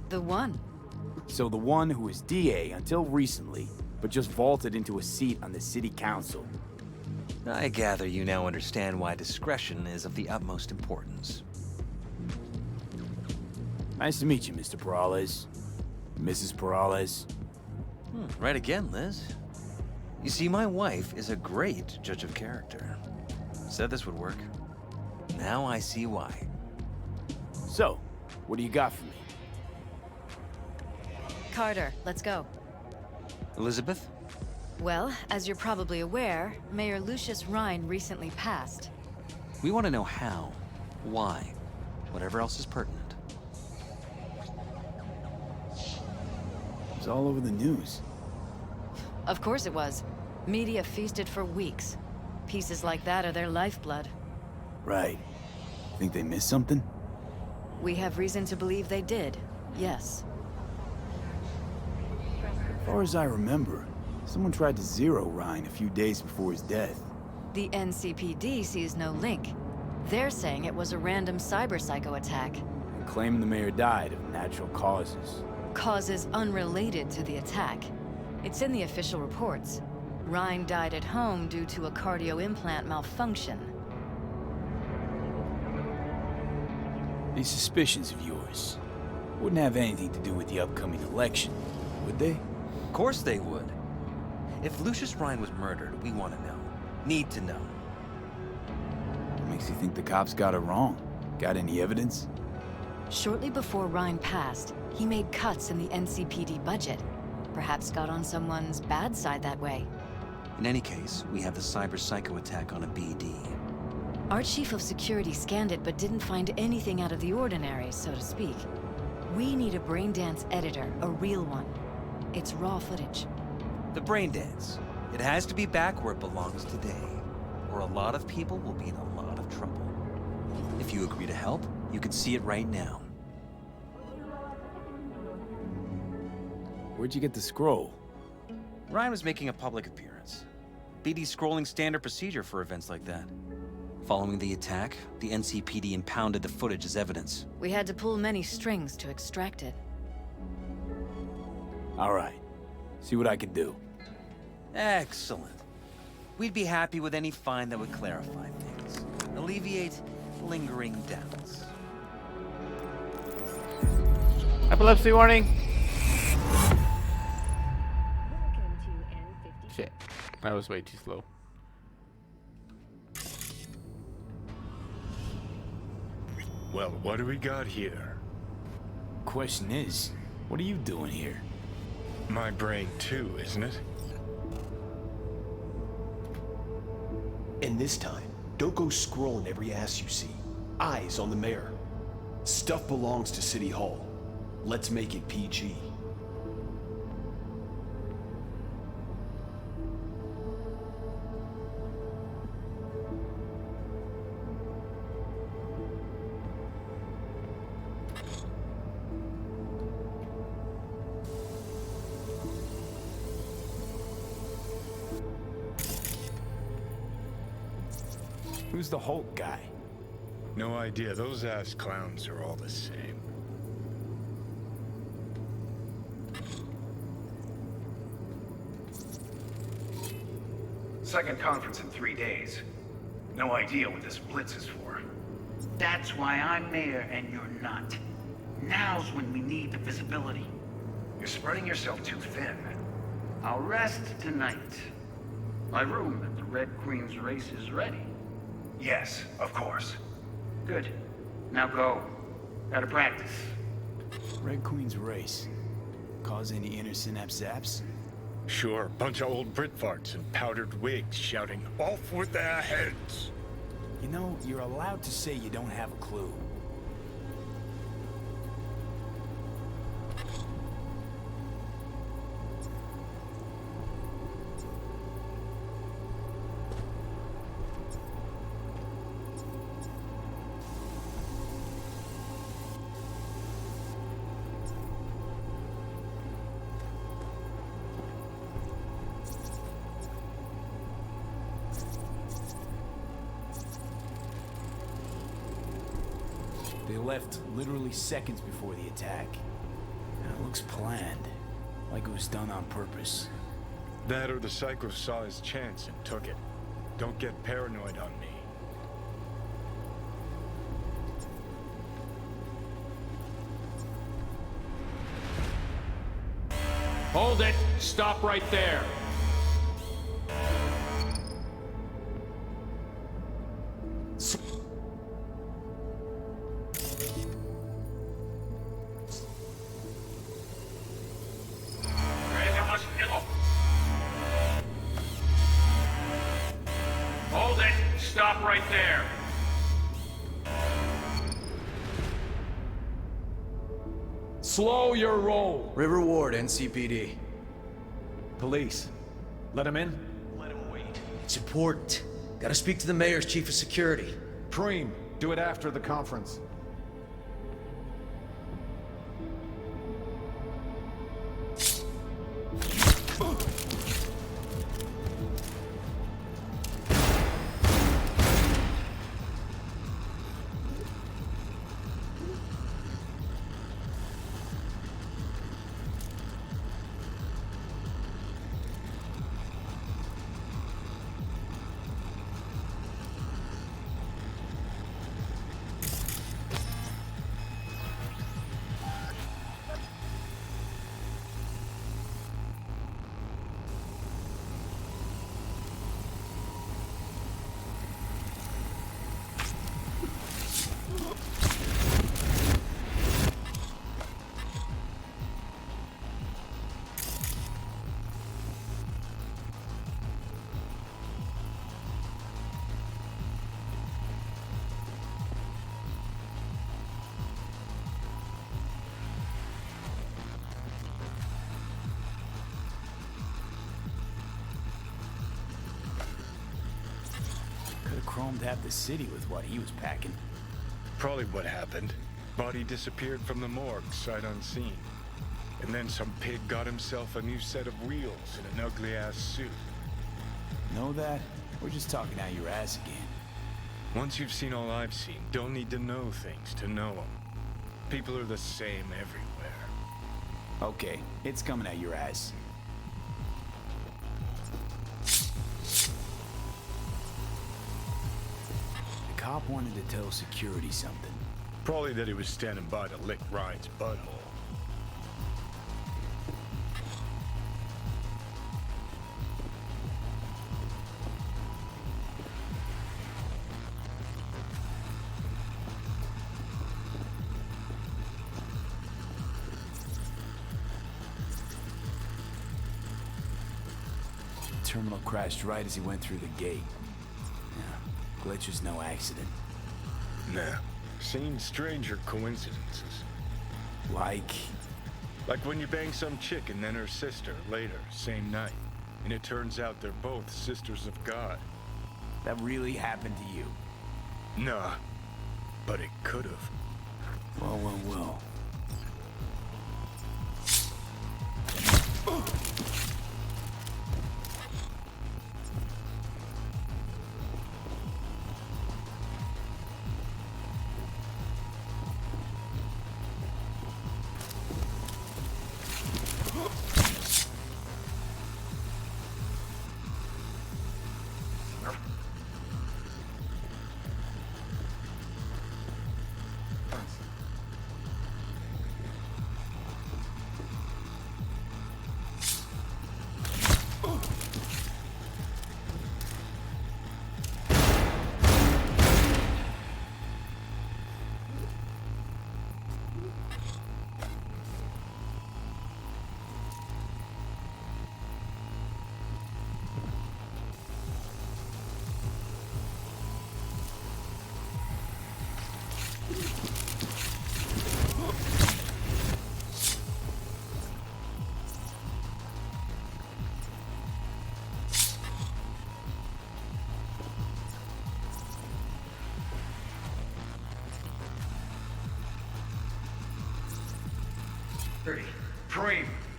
The one? So the one who was DA until recently, but just vaulted into a seat on the city council. I gather you now understand why discretion is of the utmost importance. Nice to meet you, Mr. Perales. Mrs. Perales. Right again, Liz. You see, my wife is a great judge of character. Said this would work. Now I see why. So, what do you got for me? Carter, let's go. Elizabeth? Well, as you're probably aware, Mayor Lucius Rhine recently passed. We want to know how, why, whatever else is pertinent. It was all over the news. Of course it was. Media feasted for weeks. Pieces like that are their lifeblood. Right. Think they missed something? We have reason to believe they did, yes. As far as I remember, someone tried to zero Rhine a few days before his death. The NCPD sees no link. They're saying it was a random cyber-psycho attack. And claiming the mayor died of natural causes. Causes unrelated to the attack. It's in the official reports. Rhine died at home due to a cardio implant malfunction. These suspicions of yours wouldn't have anything to do with the upcoming election, would they? Of course they would. If Lucius Rhine was murdered, we want to know. Need to know. What makes you think the cops got it wrong? Got any evidence? Shortly before Rhine passed, he made cuts in the NCPD budget. Perhaps got on someone's bad side that way. In any case, we have the cyber-psycho attack on a BD. Our chief of security scanned it but didn't find anything out of the ordinary, so to speak. We need a braindance editor, a real one. It's raw footage. The brain dance. It has to be back where it belongs today, or a lot of people will be in a lot of trouble. If you agree to help, you can see it right now. Where'd you get the scroll? Ryan was making a public appearance. BD's scrolling standard procedure for events like that. Following the attack, the NCPD impounded the footage as evidence. We had to pull many strings to extract it. All right. See what I can do. Excellent. We'd be happy with any find that would clarify things. Alleviate lingering doubts. Epilepsy warning! Shit. That was way too slow. Well, what do we got here? Question is, what are you doing here? My brain too, isn't it? And this time, don't go scrolling every ass you see. Eyes on the mayor. Stuff belongs to City Hall. Let's make it PG. Who's the Hulk guy? No idea. Those ass clowns are all the same. Second conference in 3 days. No idea what this blitz is for. That's why I'm mayor and you're not. Now's when we need the visibility. You're spreading yourself too thin. I'll rest tonight. My room at the Red Queen's race is ready. Yes, of course. Good. Now go. Gotta practice. Red Queen's race. Cause any inner synapse zaps? Sure, bunch of old Brit farts in powdered wigs shouting, "Off with their heads!" You know, you're allowed to say you don't have a clue. They left literally seconds before the attack. And it looks planned, like it was done on purpose. That or the psycho saw his chance and took it. Don't get paranoid on me. Hold it! Stop right there! Hold it! Stop right there! Slow your roll. River Ward, NCPD. Police. Let him in? Let him wait. It's important. Gotta speak to the mayor's chief of security. Preem, do it after the conference. Could've chromed half the city with what he was packing. Probably what happened. Body disappeared from the morgue, sight unseen. And then some pig got himself a new set of wheels and an ugly-ass suit. Know that? We're just talking out your ass again. Once you've seen all I've seen, don't need to know things to know them. People are the same everywhere. Okay, it's coming out your ass. The cop wanted to tell security something. Probably that he was standing by to lick Ryan's butthole. The terminal crashed right as he went through the gate. Yeah, glitch was no accident. Nah. Seen stranger coincidences. Like when you bang some chick and then her sister later, same night. And it turns out they're both sisters of God. That really happened to you? Nah, but it could've. Well.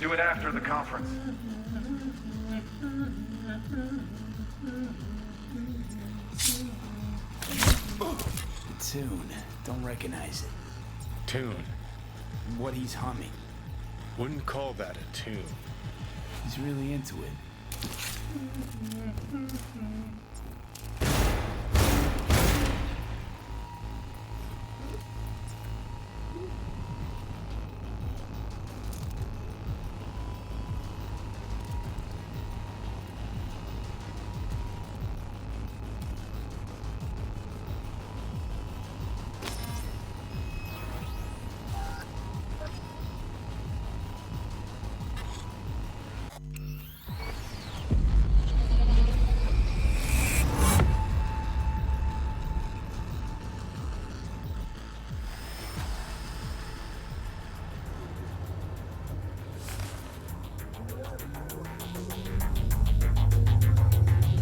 Do it after the conference. The tune. Don't recognize it. Tune. What he's humming. Wouldn't call that a tune. He's really into it.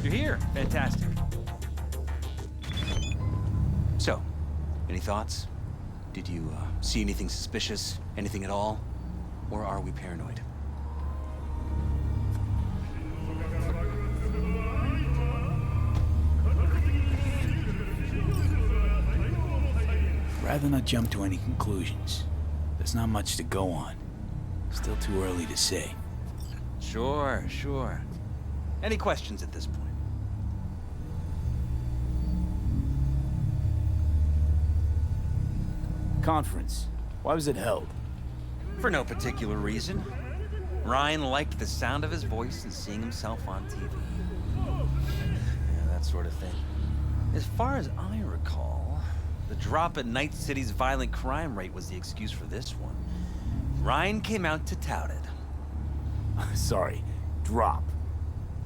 You're here. Fantastic. So, any thoughts? Did you see anything suspicious? Anything at all? Or are we paranoid? Rather not jump to any conclusions. There's not much to go on. Still too early to say. Sure, sure. Any questions at this point? Conference. Why was it held? For no particular reason. Ryan liked the sound of his voice and seeing himself on TV. Yeah, that sort of thing. As far as I recall, the drop in Night City's violent crime rate was the excuse for this one. Ryan came out to tout it. Sorry, drop.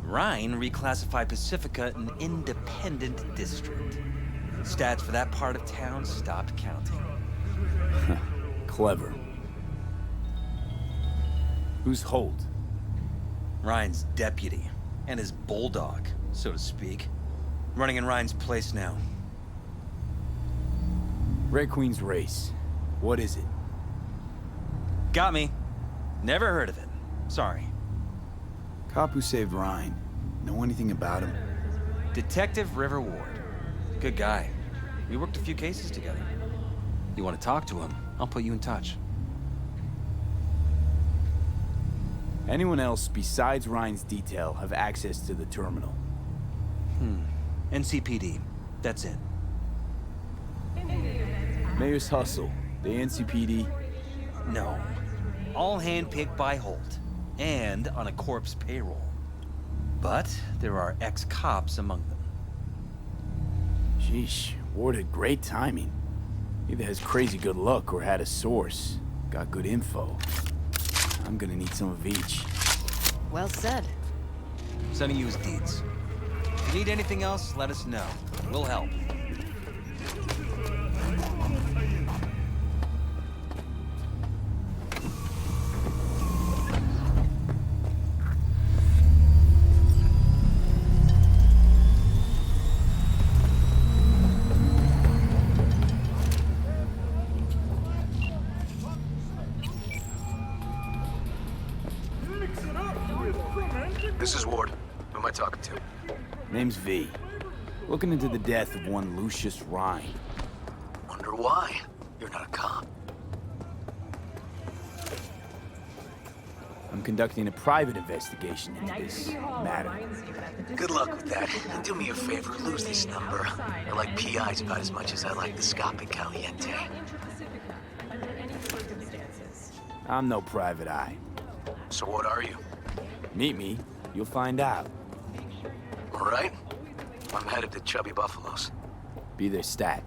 Ryan reclassified Pacifica an independent district. Stats for that part of town stopped counting. Clever. Who's Holt? Ryan's deputy, and his bulldog, so to speak. Running in Ryan's place now. Red Queen's race. What is it? Got me. Never heard of it. Sorry. Cop who saved Ryan. Know anything about him? Detective River Ward. Good guy. We worked a few cases together. You want to talk to him? I'll put you in touch. Anyone else besides Ryan's detail have access to the terminal? NCPD. That's it. Mayor's hustle. The NCPD? No. All handpicked by Holt. And on a corpse payroll. But there are ex-cops among them. Sheesh. Ward had great timing. Either has crazy good luck or had a source. Got good info. I'm gonna need some of each. Well said. Sending you his deeds. If you need anything else, let us know. We'll help. This is Ward. Who am I talking to? Name's V. Looking into the death of one Lucius Ryan. Wonder why? You're not a cop. I'm conducting a private investigation into this matter. Good luck with that. And do me a favor, lose this number. I like PIs about as much as I like the Scopic Caliente. I'm no private eye. So what are you? Meet me. You'll find out. All right. I'm headed to Chubby Buffaloes. Be their stat.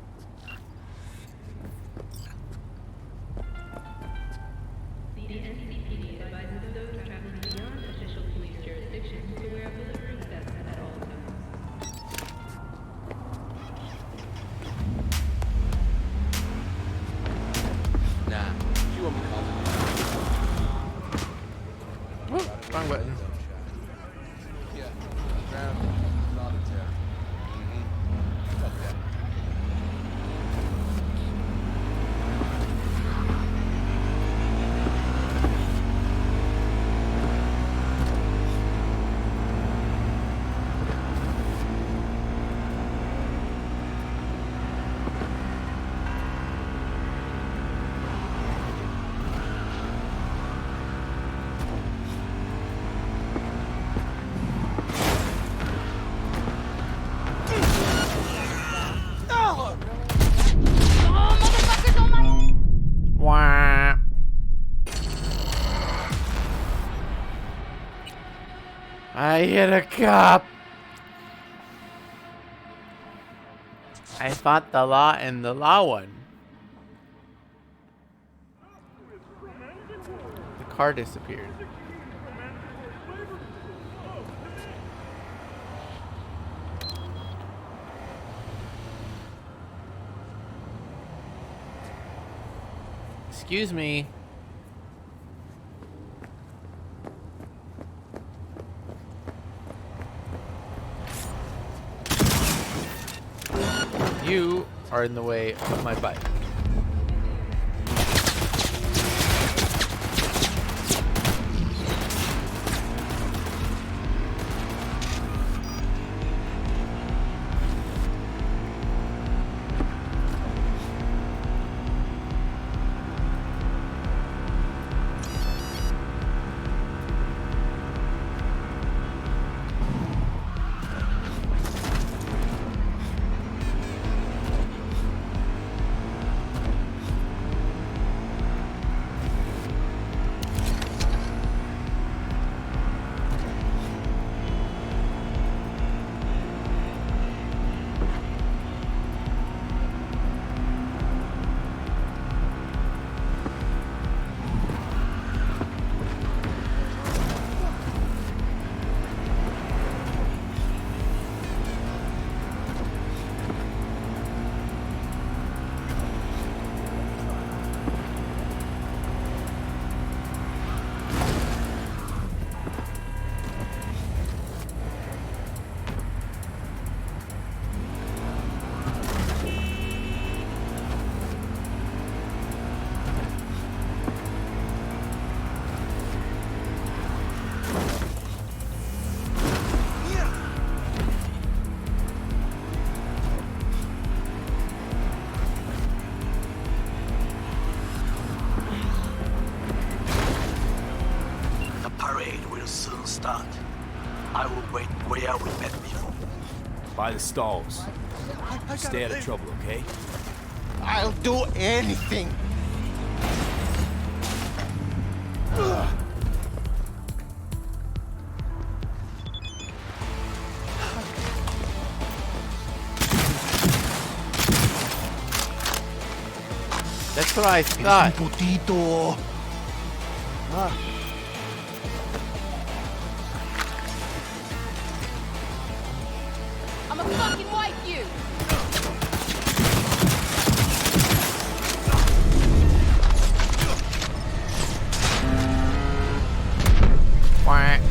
Nah. You want me to call Whoop, wrong button. Yeah. Ground. Solitaire. Okay. get a cop. I fought the law and the law won. The car disappeared. Excuse me. You are in the way of my bike. Start. I will wait where we met before. By the stalls. Stay out of trouble, okay? I'll do anything. That's what I thought. I'm gonna fucking wipe you! Quack.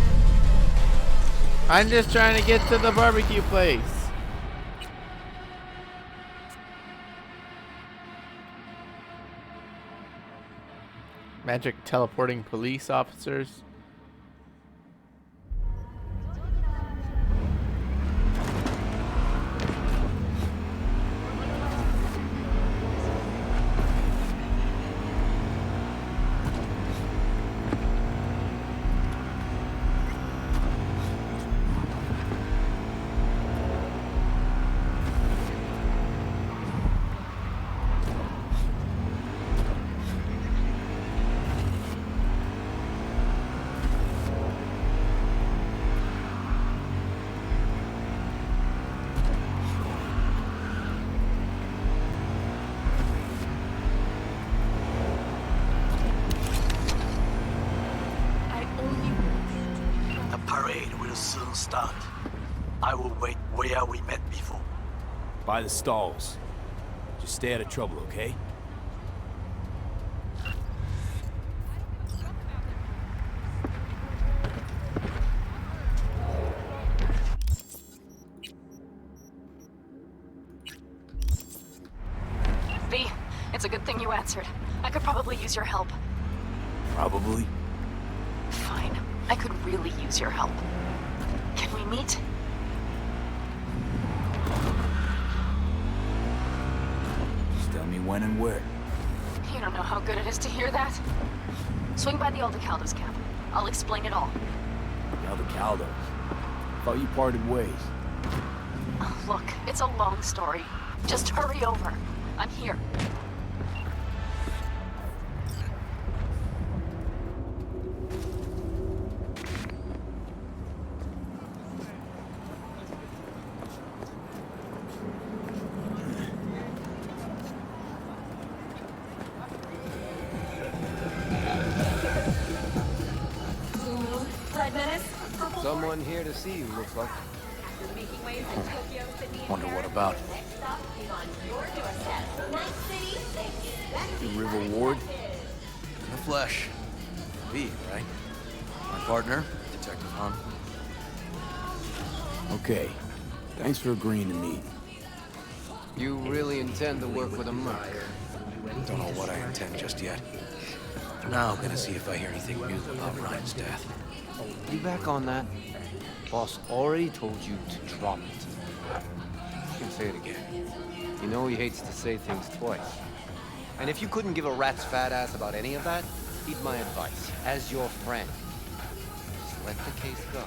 I'm just trying to get to the barbecue place. Magic teleporting police officers. Start. I will wait where we met before. By the stalls. Just stay out of trouble, okay? V, it's a good thing you answered. I could probably use your help. Probably. Fine. I could really use your help. Can we meet? Just tell me when and where. You don't know how good it is to hear that. Swing by the Aldecaldos camp. I'll explain it all. The Aldecaldos? Thought you parted ways. Look, it's a long story. Just hurry over. I'm here. one here to see you, looks like. Wonder what about? The River Ward? In the flesh. V, right? My partner, Detective Hunt. Okay. Thanks for agreeing to meet. You really intend to work with a merc? Don't know what I intend just yet. For now, I'm gonna see if I hear anything new about Ryan's death. You back on that? Boss already told you to drop it. You can say it again. You know he hates to say things twice. And if you couldn't give a rat's fat ass about any of that, heed my advice, as your friend. Just let the case go.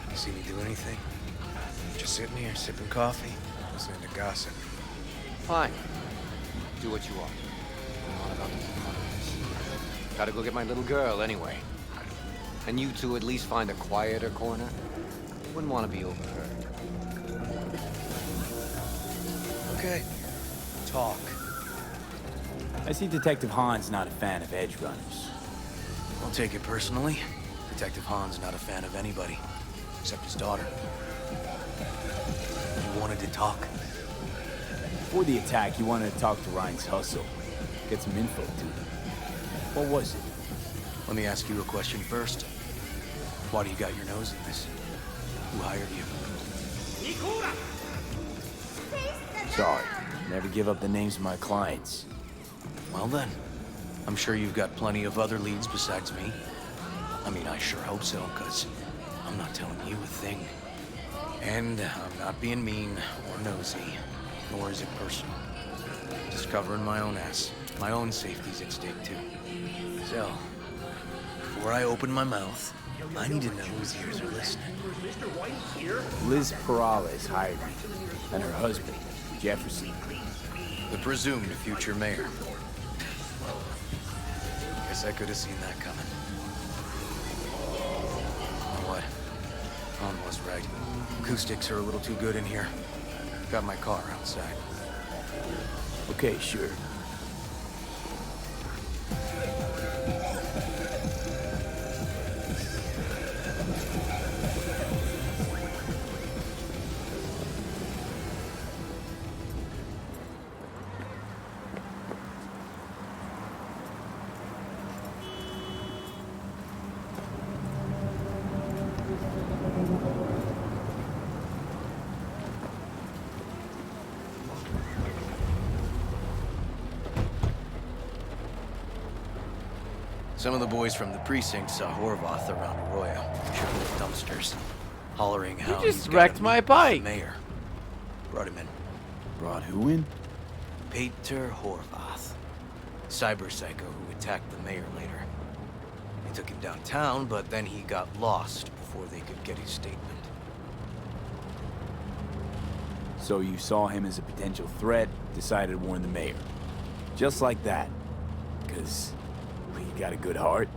You see me do anything? Just sitting here, sipping coffee, listening to gossip. Fine. Do what you want. I'm not about to keep on this. Gotta go get my little girl anyway. And you two at least find a quieter corner. Wouldn't want to be overheard. Okay. Talk. I see Detective Hahn's not a fan of edge runners. Don't take it personally. Detective Hahn's not a fan of anybody, except his daughter. You wanted to talk? Before the attack, you wanted to talk to Ryan's hustle. Get some info to him. What was it? Let me ask you a question first. Why do you got your nose in this? Who hired you? Sorry. Never give up the names of my clients. Well then, I'm sure you've got plenty of other leads besides me. I mean, I sure hope so, because I'm not telling you a thing. And I'm not being mean or nosy, nor is it personal. Just covering my own ass. My own safety's at stake, too. So, before I open my mouth, I need to know whose ears are listening. Liz Perales hired me, and her husband, Jefferson. The presumed future mayor. Guess I could have seen that coming. You know what? Mom was right. Acoustics are a little too good in here. Got my car outside. Okay, sure. Some of the boys from the precinct saw Horvath around Arroyo, tripping with dumpsters, hollering how You just he's wrecked gotta my meet with bike. the mayor. Brought him in. Brought who in? Peter Horvath, cyber psycho who attacked the mayor later. They took him downtown, but then he got lost before they could get his statement. So you saw him as a potential threat, decided to warn the mayor. Just like that. Because you got a good heart.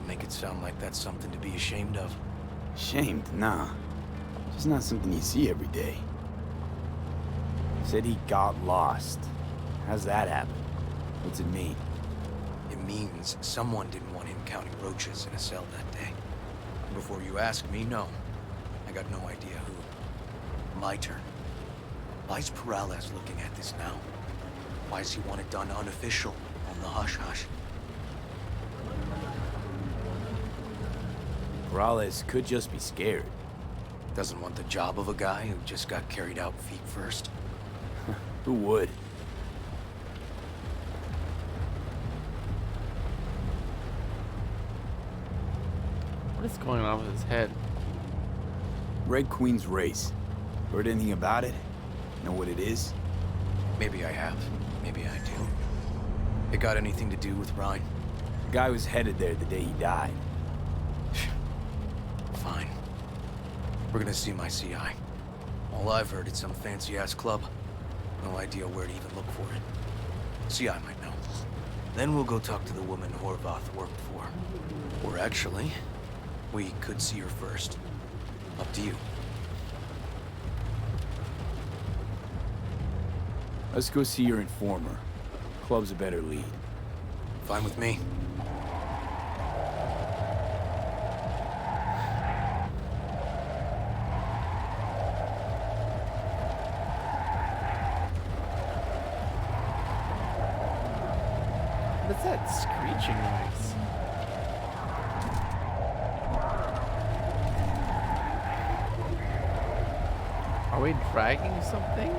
Make it sound like that's something to be ashamed of. Ashamed? Nah. Just not something you see every day. Said he got lost. How's that happen? What's it mean? It means someone didn't want him counting roaches in a cell that day. Before you ask me, no. I got no idea who. My turn. Why's Perales looking at this now? Why does he want it done unofficial, on the hush-hush? Perales could just be scared. Doesn't want the job of a guy who just got carried out feet first. Who would? What is going on with his head? Red Queen's race. Heard anything about it? Know what it is? Maybe I have. Maybe I do. It got anything to do with Ryan? The guy was headed there the day he died. Fine. We're gonna see my CI. All I've heard is some fancy-ass club. No idea where to even look for it. CI might know. Then we'll go talk to the woman Horvath worked for. Or actually, we could see her first. Up to you. Let's go see your informer. Club's a better lead. Fine with me. What's that screeching noise? Are we dragging something?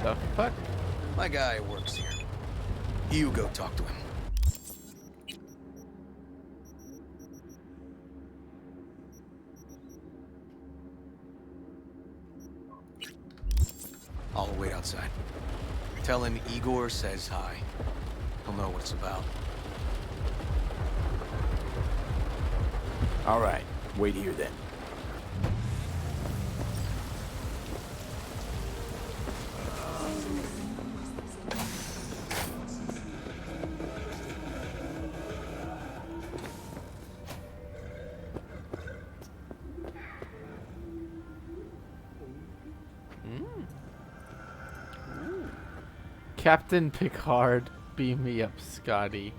The fuck? My guy works here. You go talk to him. I'll wait outside. Tell him Igor says hi. He'll know what it's about. All right, wait here then. Captain Picard, beam me up, Scotty.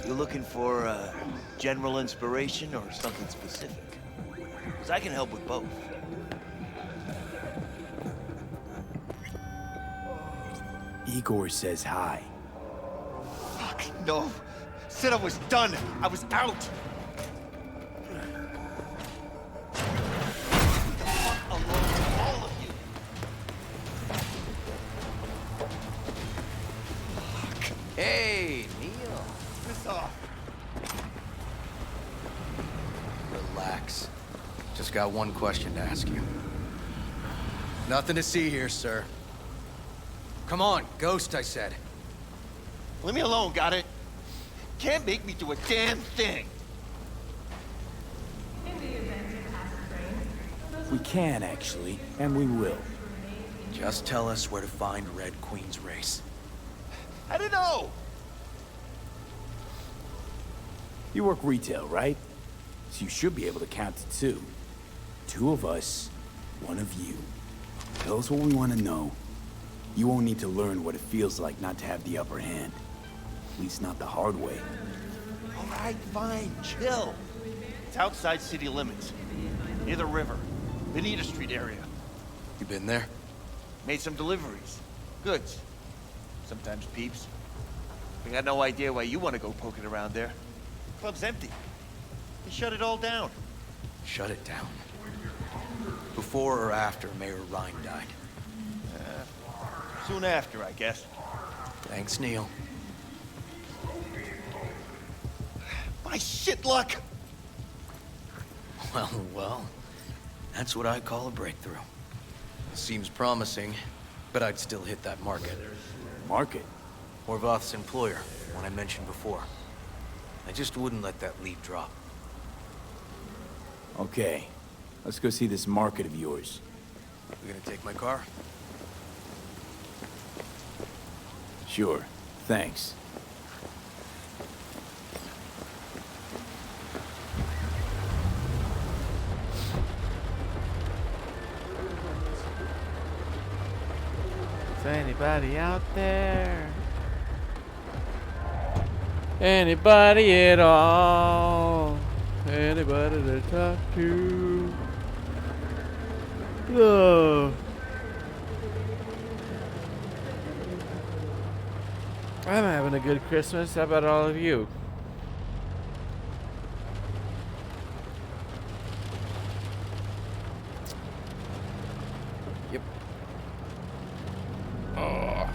You looking for general inspiration or something specific? Because I can help with both. Igor says hi. Fuck, no. Said I was done. I was out. Hey, Neil. Piss off. Relax. Just got one question to ask you. Nothing to see here, sir. Come on, Ghost, I said. Leave me alone, got it? Can't make me do a damn thing. We can, actually, and we will. Just tell us where to find Red Queen's race. I don't know. You work retail, right? So you should be able to count to two. Two of us, one of you. Tell us what we want to know. You won't need to learn what it feels like not to have the upper hand. At least not the hard way. All right, fine, chill. It's outside city limits, near the river, Benita Street area. You been there? Made some deliveries. Goods. Sometimes peeps. I got no idea why you want to go poking around there. Club's empty. They shut it all down. Shut it down. Before or after Mayor Rhine died? Soon after, I guess. Thanks, Neil. My shit luck! Well, that's what I call a breakthrough. Seems promising, but I'd still hit that market. Market? Horvath's employer, one I mentioned before. I just wouldn't let that lead drop. Okay, let's go see this market of yours. You gonna take my car? Sure, thanks. Is anybody out there? Anybody at all? Anybody to talk to? Oh. I'm having a good Christmas. How about all of you? Yep. Oh.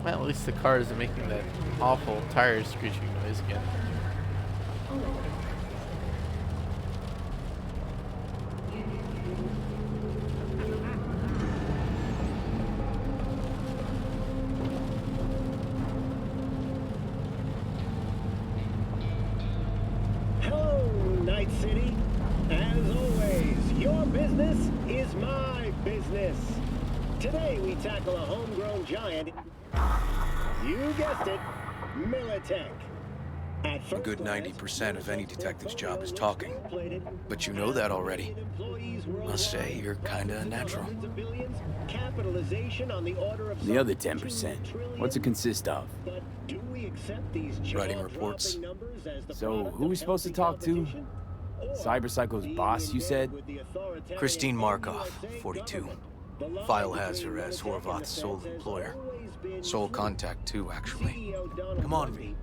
Well, at least the car isn't making that awful tire screeching noise again. Your business is my business. Today we tackle a homegrown giant. You guessed it, Militech. A good 90% of any detective's job is talking. But you know that already. Must say, you're kinda a natural. The other 10%, what's it consist of? Writing reports. So, who are we supposed to talk to? Cyberpsycho's boss, you said? Christine Markov, 42. File has her as Horvath's sole employer. Sole contact, too, actually. Come on, V.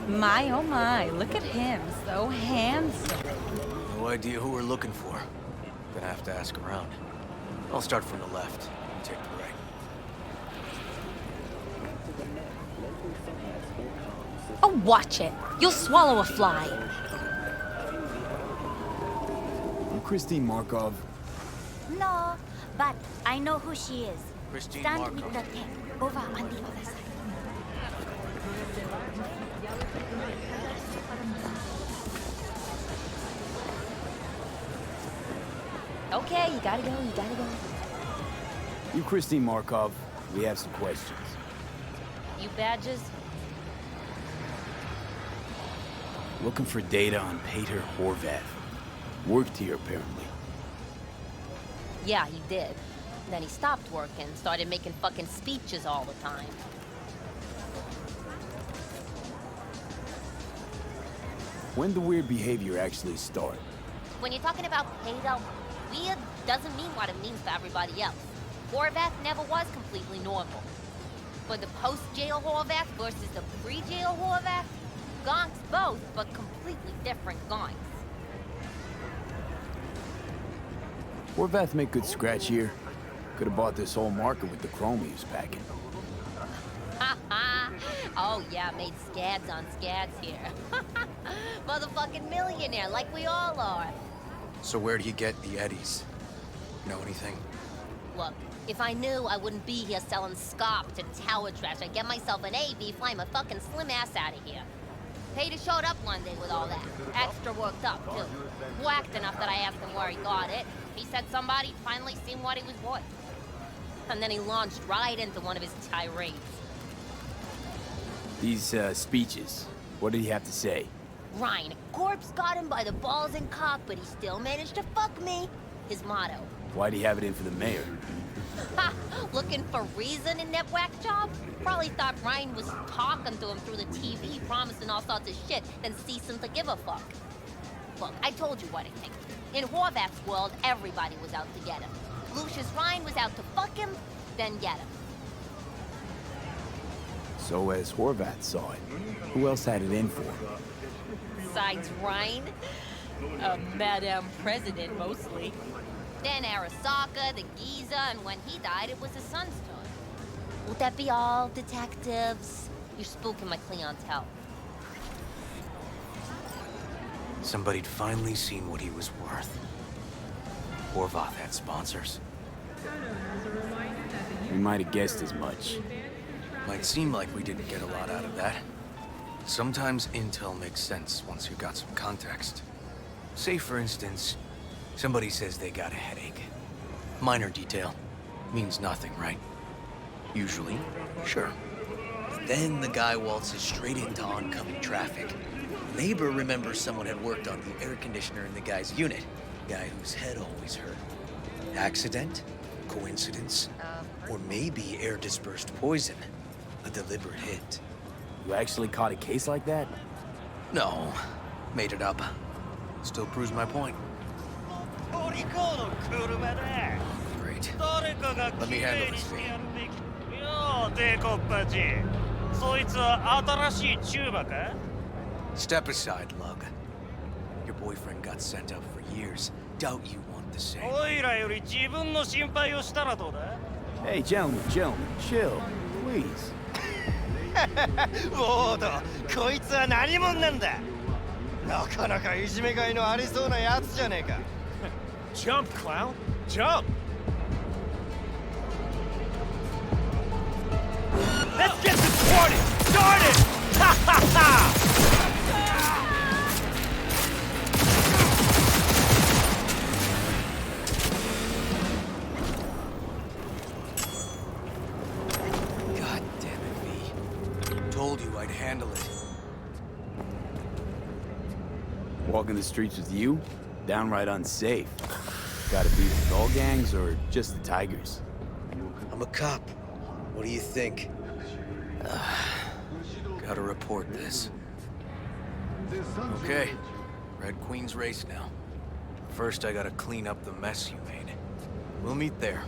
My, oh my, look at him, so handsome. No idea who we're looking for. Gonna have to ask around. I'll start from the left, take the right. Oh, watch it. You'll swallow a fly. I'm Christine Markov. No, but I know who she is. Christine Stand Markov. with the tech, over on the other side. Okay, you gotta go, you gotta go. You Christine Markov, we have some questions. You badges? Looking for data on Peter Horvath. Worked here, apparently. Yeah, he did. Then he stopped working, started making fucking speeches all the time. When the weird behavior actually start? When you're talking about Peter, weird doesn't mean what it means for everybody else. Horvath never was completely normal. But the post-jail Horvath versus the pre-jail Horvath, gonks both, but completely different gonks. Horvath make good scratch here. Could have bought this whole market with the chrome he was packing. Oh yeah, made scads on scads here. Motherfucking millionaire, like we all are. So where do you get the eddies? Know anything? Look, if I knew, I wouldn't be here selling scop to tower trash. I'd get myself an AV, fly my fucking slim ass out of here. Peter showed up one day with all that. Extra worked up, too. Whacked enough that I asked him where he got it. He said somebody finally seen what he was worth. And then he launched right into one of his tirades. These, speeches, what did he have to say? Ryan, a corpse got him by the balls and cock, but he still managed to fuck me. His motto. Why'd he have it in for the mayor? Ha! Looking for reason in that whack job? Probably thought Ryan was talking to him through the TV, promising all sorts of shit, then ceasing to give a fuck. Look, I told you what I think. In Horvath's world, everybody was out to get him. Lucius Ryan was out to fuck him, then get him. So as Horvath saw it, who else had it in for him? Besides Ryan, a Madame President mostly. Then Arasaka, the Giza, and when he died, it was his son's turn. Would that be all, detectives? You're spooking my clientele. Somebody'd finally seen what he was worth. Horvath had sponsors. We might have guessed as much. Might seem like we didn't get a lot out of that. Sometimes intel makes sense once you've got some context. Say, for instance, somebody says they got a headache. Minor detail. Means nothing, right? Usually, sure. But then the guy waltzes straight into oncoming traffic. Neighbor remembers someone had worked on the air conditioner in the guy's unit. Guy whose head always hurt. Accident? Coincidence? Or maybe air-dispersed poison. A deliberate hit. You actually caught a case like that? No. Made it up. Still proves my point. Great. Let me handle this thing. Step aside, Lug. Your boyfriend got sent up for years. Doubt you want the same. Hey, gentlemen, chill, please. なかなかいじめがいのありそうなやつじゃねえか。Jump, clown! Jump! Let's get this party started! Ha ha ha! God damn it, V. Told you I'd handle it. Walking the streets with you? Downright unsafe. Gotta be with all gangs or just the Tigers? I'm a cop. What do you think? Gotta report this. Okay, Red Queen's race now. First, I gotta clean up the mess you made. We'll meet there.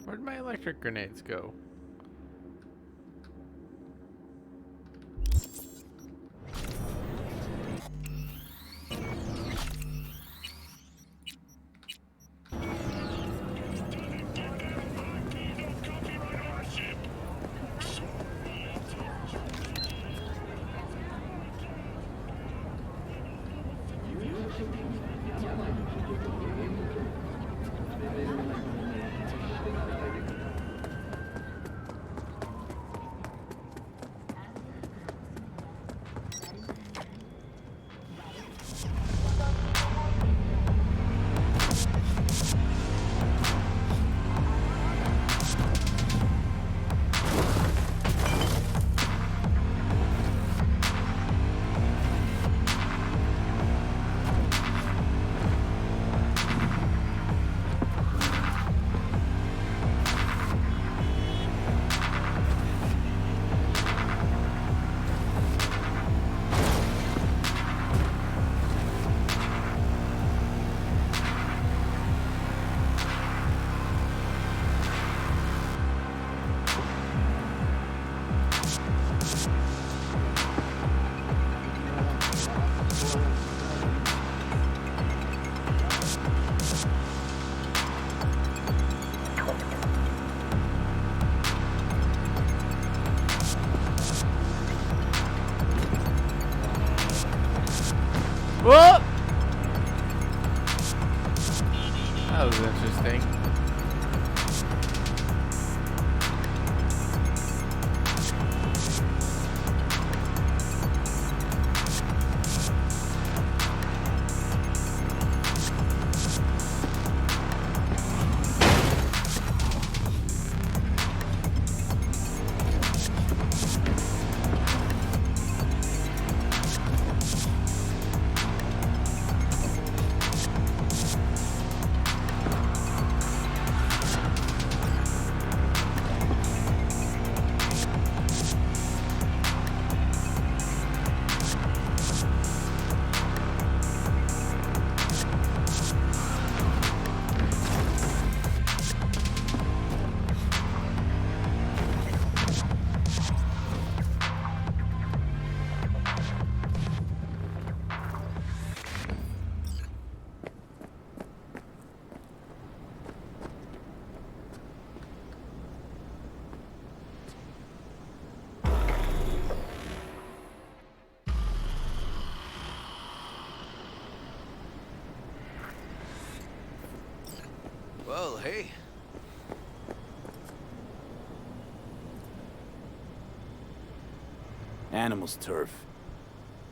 Where'd my electric grenades go? Whoa! That was interesting. Well, hey. Animals turf.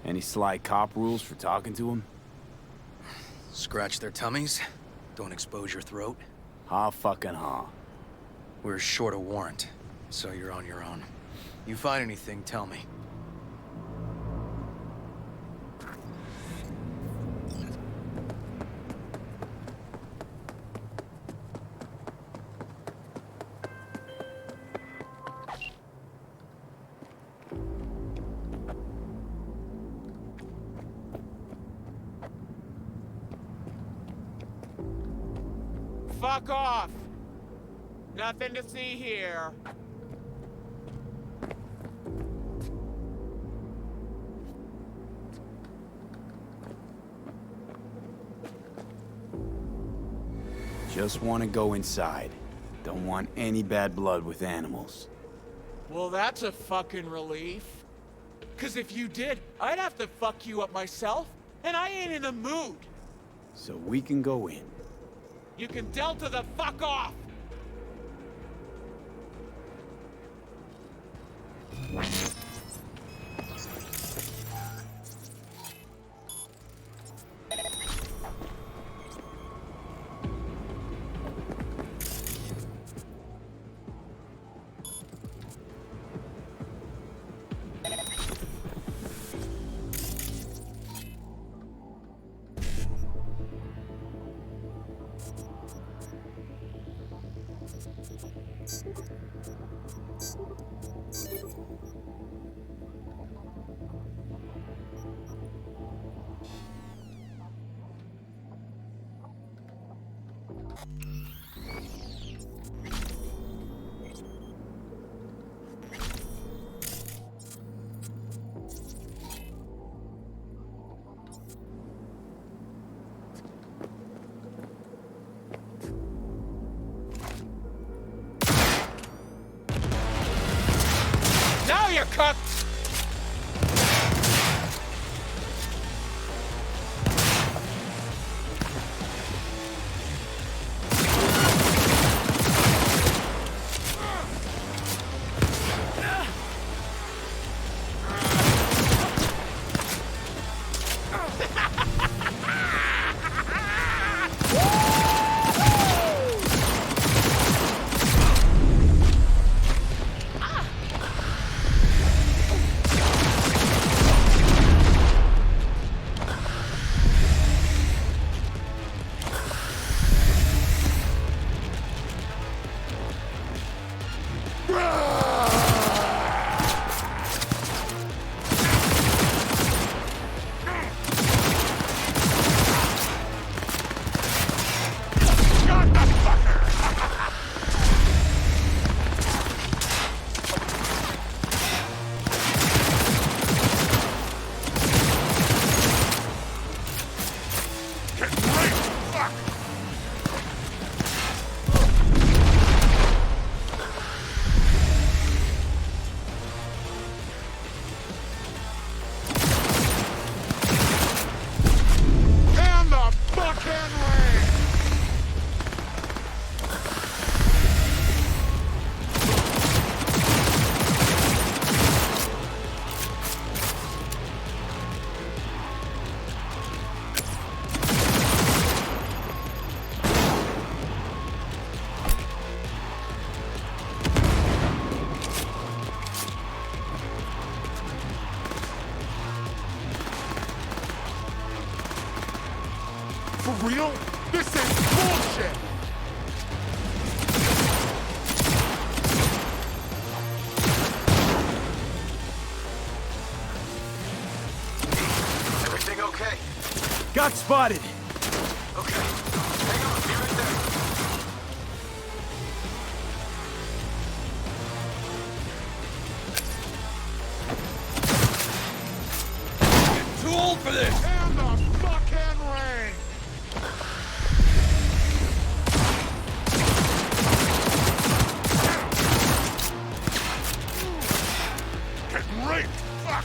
Any sly cop rules for talking to them? Scratch their tummies. Don't expose your throat. Ha fucking ha. We're short a warrant, so you're on your own. You find anything, tell me. Fuck off! Nothing to see here. Just want to go inside. Don't want any bad blood with animals. Well, that's a fucking relief. 'Cause if you did, I'd have to fuck you up myself, and I ain't in the mood. So we can go in. You can Delta the fuck off! Now you're cooked! For real? This is bullshit! Everything okay? Got spotted! Okay. Hang on, be right there. Too old for this! And the fucking ring! Getting raped! Fuck!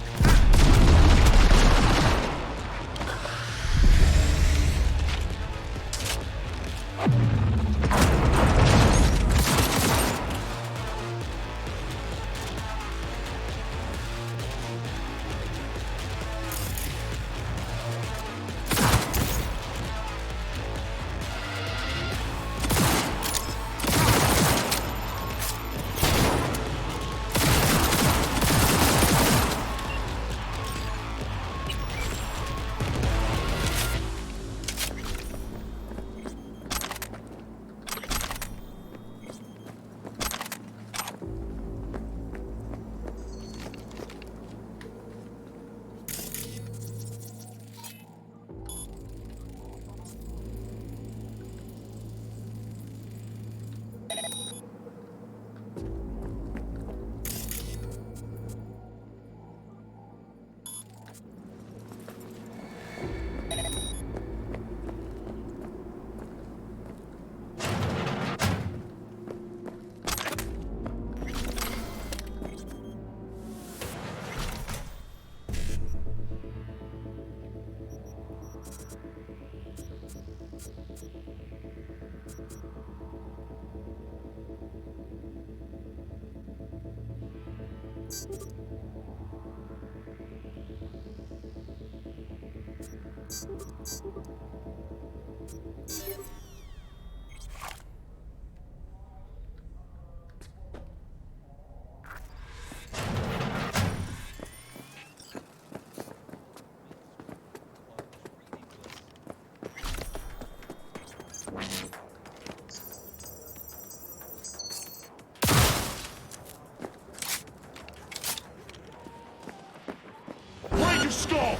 Raise your skull!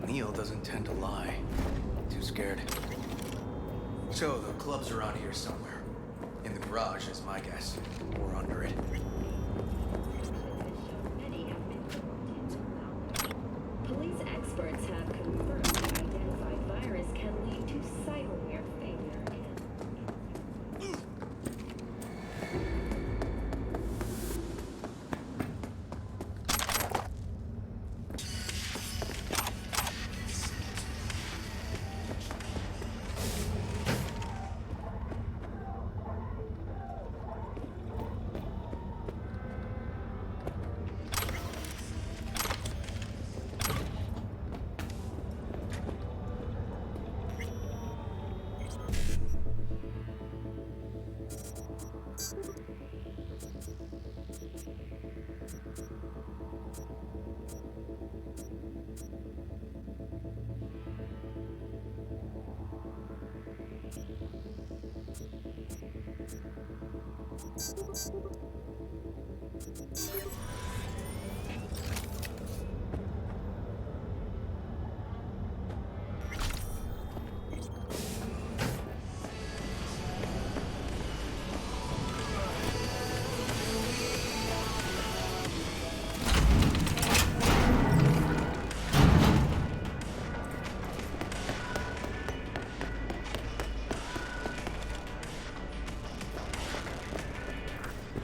Neil doesn't tend to lie. Too scared. So, the club's around here somewhere. In the garage is my guess. Or under it. Police experts have confirmed the identified virus can lead to cyberware failure.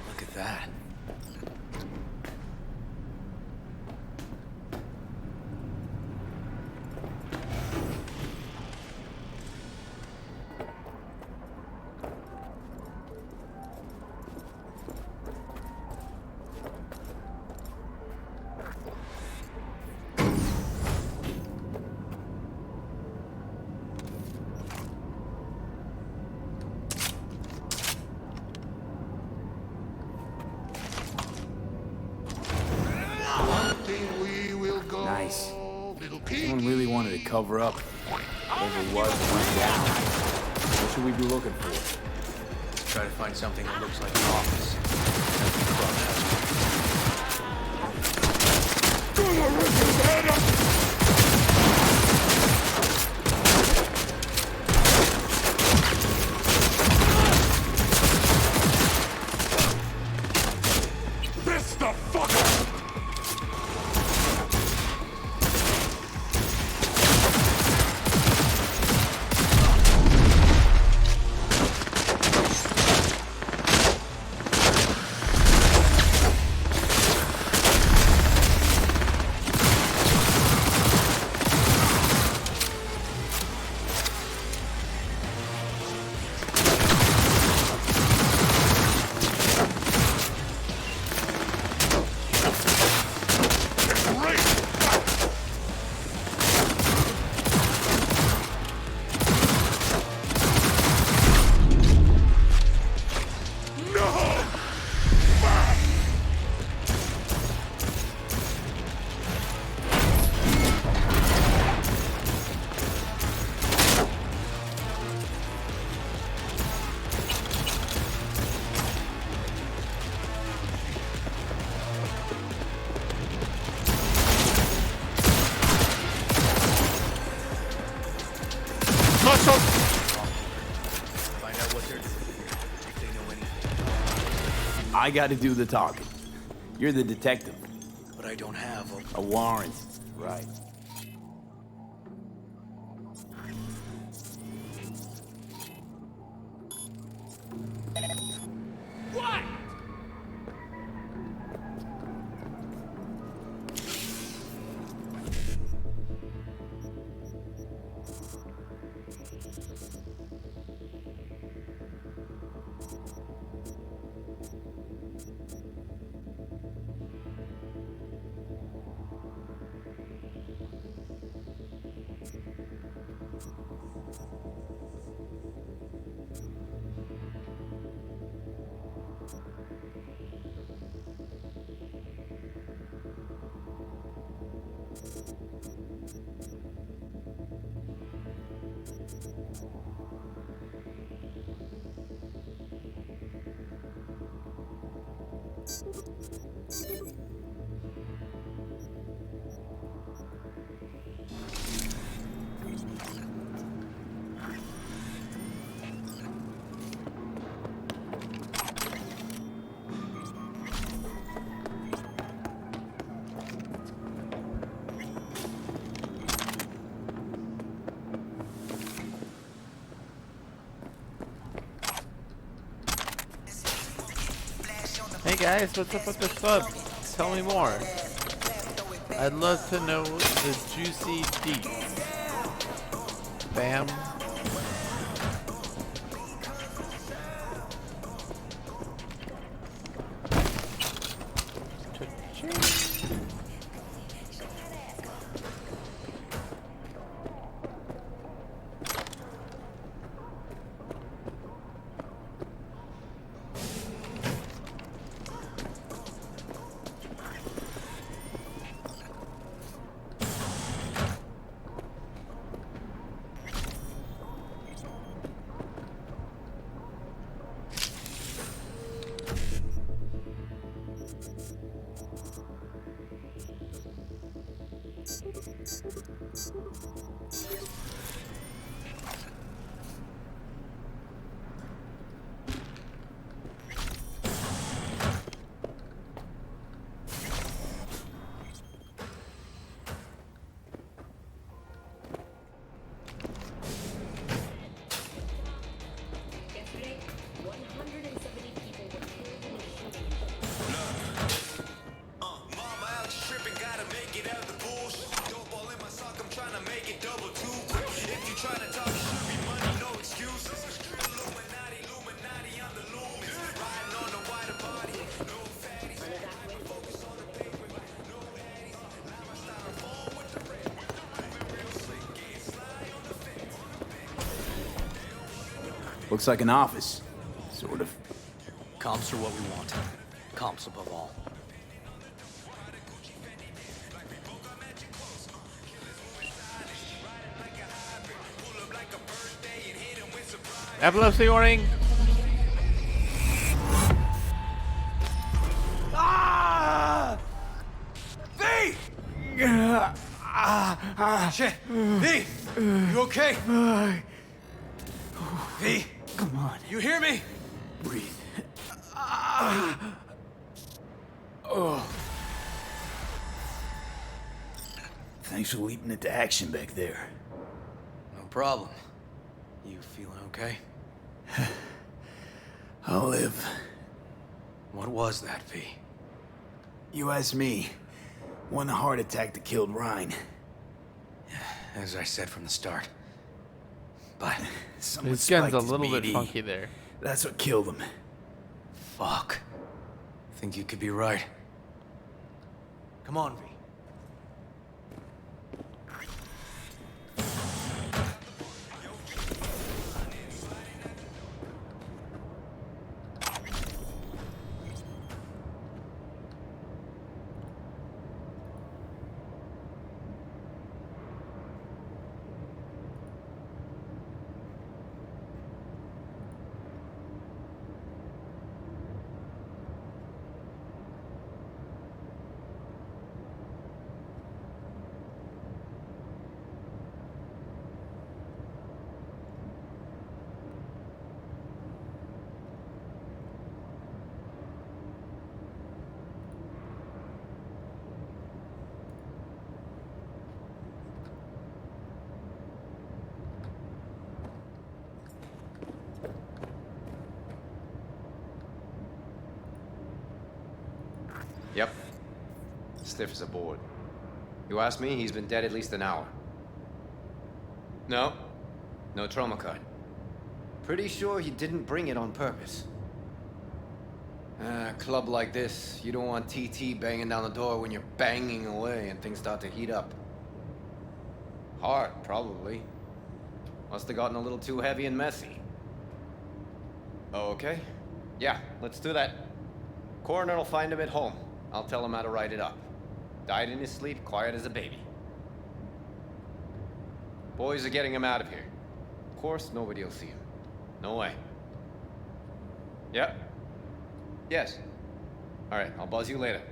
Look at that. Nice. Someone really wanted to cover up whatever it was that went down. What should we be looking for? Let's try to find something that looks like an office. Every club This the fucker! Find out what they're doing here, if they know anything. I got to do the talking. You're the detective. But I don't have a warrant. Right. What? Hey guys, what's up with the sub? Tell me more. I'd love to know the juicy deets. Bam. Looks like an office. Sort of. Comps are what we want. Comps above all. Epilepsy warning! Ah! V! Shit! V! You okay? V! Come on. You hear me? Breathe. Oh. Thanks for leaping into action back there. No problem. You feeling okay? I'll live. What was that, V? You asked me. One heart attack that killed Ryan. As I said from the start. But His gun's a little bit funky there. That's what killed him. Fuck. Think you could be right. Come on, V. Yep. Stiff as a board. You ask me, he's been dead at least an hour. No. No trauma card. Pretty sure he didn't bring it on purpose. A club like this, you don't want TT banging down the door when you're banging away and things start to heat up. Hard, probably. Must have gotten a little too heavy and messy. Okay. Yeah, let's do that. Coroner will find him at home. I'll tell him how to write it up. Died in his sleep, quiet as a baby. Boys are getting him out of here. Of course, nobody will see him. No way. Yep. Yes. All right, I'll buzz you later.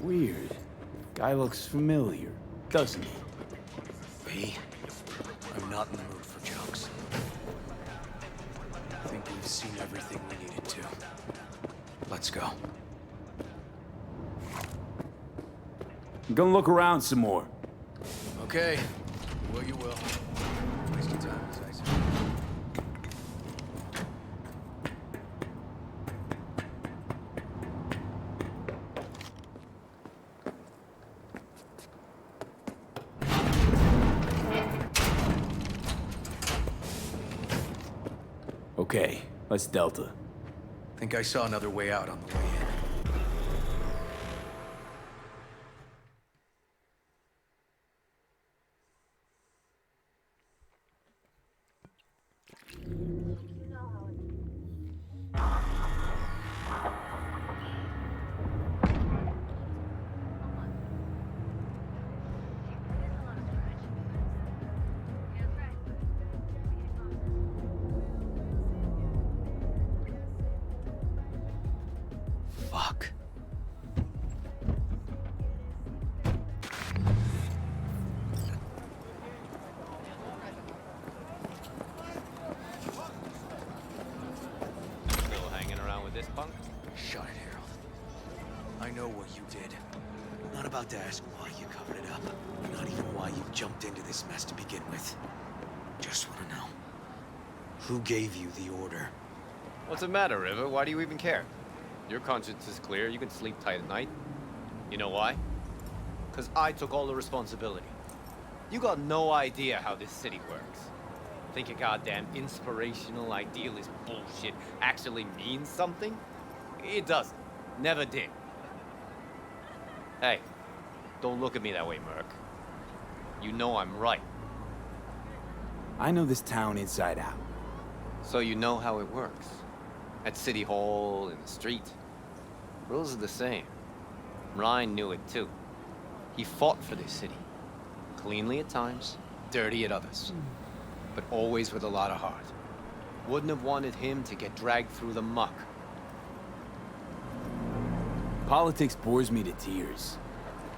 Weird. Guy looks familiar, doesn't he? V, I'm not in the mood for jokes. I think we've seen everything we needed to. Let's go. I'm gonna look around some more. Okay. Well, you will. Waste your time, as I said. Okay, let's Delta. Think I saw another way out on the way in. Fuck. Still hanging around with this punk? Shut it, Harold. I know what you did. Not about to ask why you covered it up. Not even why you jumped into this mess to begin with. Just want to know. Who gave you the order? What's the matter, River? Why do you even care? Your conscience is clear. You can sleep tight at night. You know why? Because I took all the responsibility. You got no idea how this city works. Think a goddamn inspirational, idealist bullshit actually means something? It doesn't. Never did. Hey, don't look at me that way, Merc. You know I'm right. I know this town inside out. So you know how it works. At City Hall, in the street. Rules are the same. Ryan knew it too. He fought for this city. Cleanly at times, dirty at others. But always with a lot of heart. Wouldn't have wanted him to get dragged through the muck. Politics bores me to tears.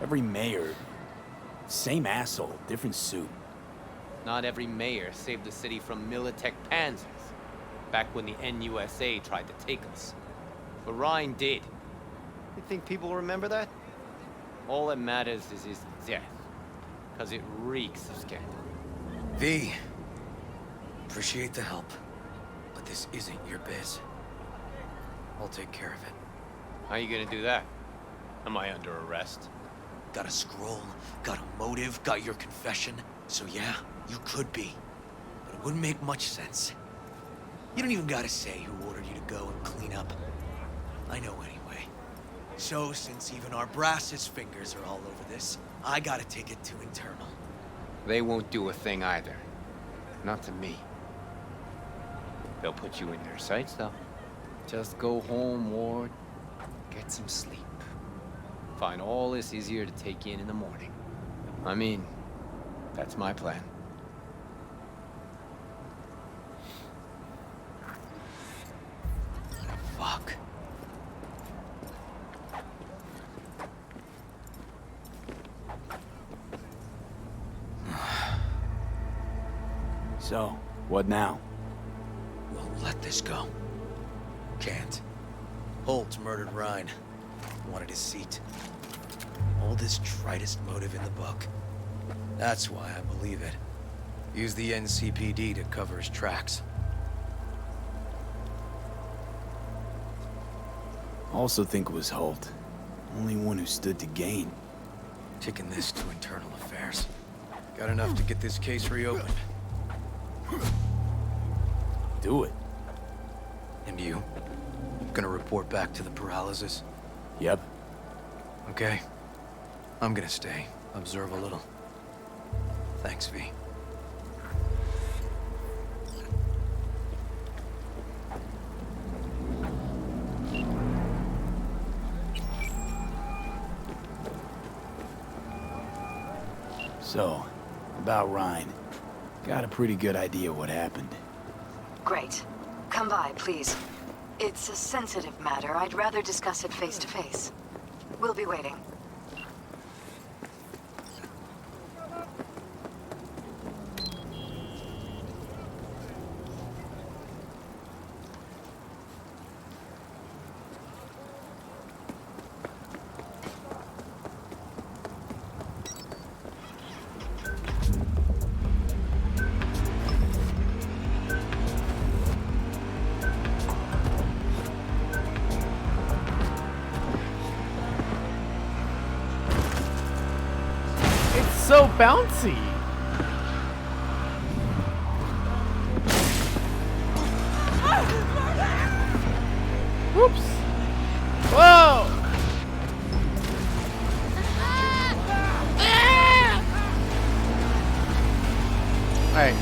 Every mayor, same asshole, different suit. Not every mayor saved the city from Militech panzers. Back when the NUSA tried to take us. But Ryan did. You think people remember that? All that matters is his death. Because it reeks of scandal. V. Appreciate the help. But this isn't your biz. I'll take care of it. How you gonna do that? Am I under arrest? Got a scroll, got a motive, got your confession. So yeah, you could be. But it wouldn't make much sense. You don't even gotta say who ordered you to go and clean up. I know anyway. So, since even our brassest fingers are all over this, I gotta take it to internal. They won't do a thing either. Not to me. They'll put you in their sights, though. Just go home, Ward. Get some sleep. Find all this easier to take in the morning. I mean, that's my plan. Fuck. So, what now? Won't let this go. Can't. Holt murdered Ryan. Wanted his seat. Oldest, tritest motive in the book. That's why I believe it. Use the NCPD to cover his tracks. Also think it was Holt. Only one who stood to gain. Taking this to internal affairs. Got enough to get this case reopened. Do it. And you? Gonna report back to the paralysis? Yep. Okay. I'm gonna stay. Observe a little. Thanks, V. So, about Ryan. Got a pretty good idea what happened. Great. Come by, please. It's a sensitive matter. I'd rather discuss it face to face. We'll be waiting. bouncy. Whoops. Whoa. Alright.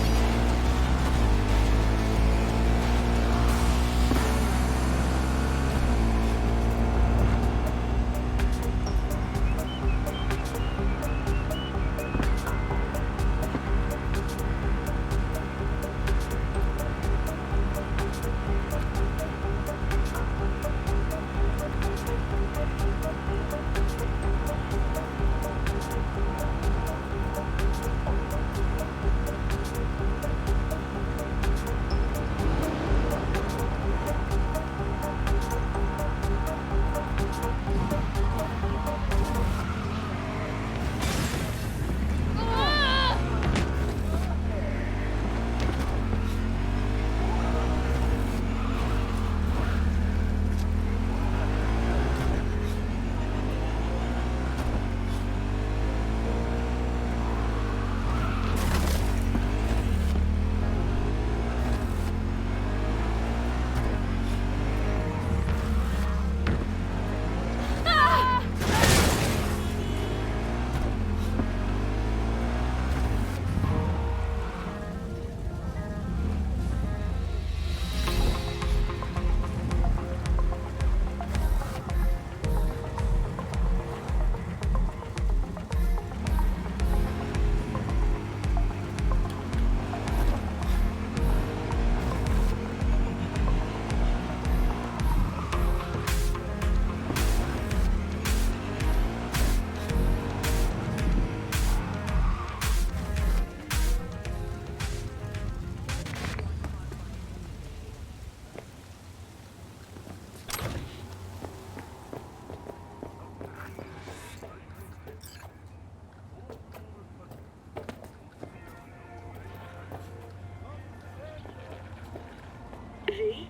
V,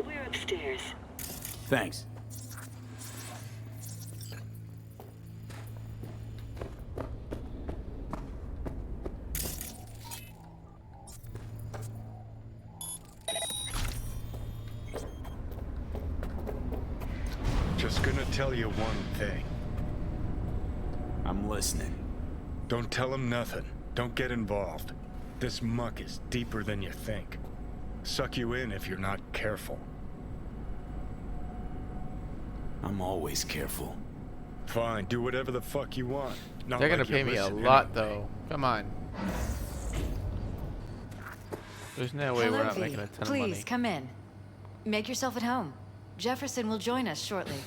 we're upstairs. Thanks. Just gonna tell you one thing. I'm listening. Don't tell him nothing. Don't get involved. This muck is deeper than you think. Suck you in if you're not careful. I'm always careful. Fine, do whatever the fuck you want. Not They're gonna like you pay me a listen lot, anyway. though. Come on. There's no way we're Hello, not V. making a ton of Please money. come in. Make yourself at home. Jefferson will join us shortly.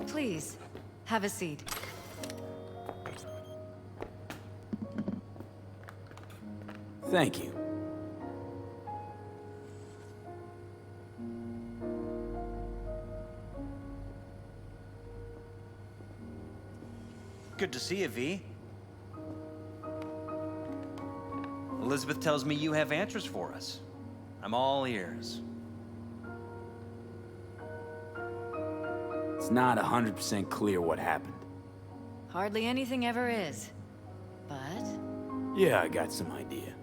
Please, have a seat. Thank you. Good to see you, V. Elizabeth tells me you have answers for us. I'm all ears. It's not 100% clear what happened. Hardly anything ever is. But Yeah, I got some idea.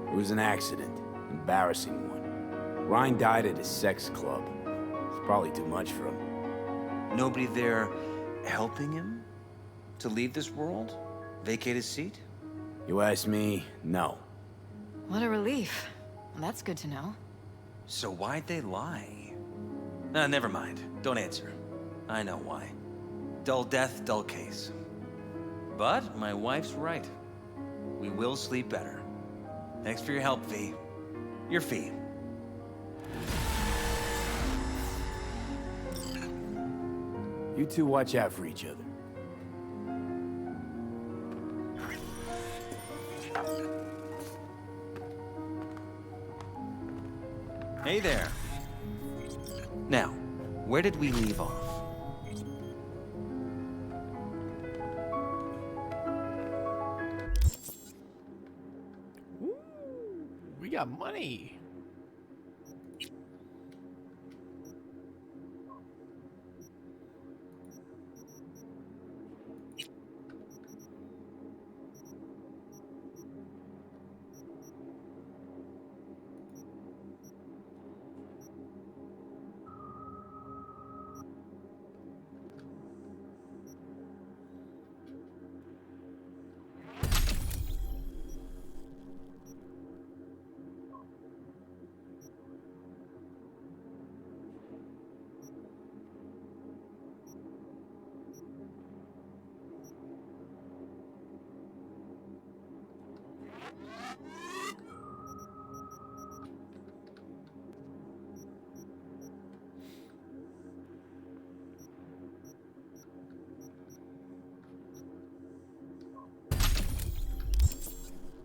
It was an accident. Embarrassing one. Ryan died at his sex club. It's probably too much for him. Nobody there helping him to leave this world? Vacate his seat? You ask me, no. what a relief. That's good to know. So why'd they lie? Never mind. Don't answer. I know why. Dull death, dull case. But my wife's right. We will sleep better. Thanks for your help, V. Your fee. You two watch out for each other. Hey there. Now, where did we leave off? We got money.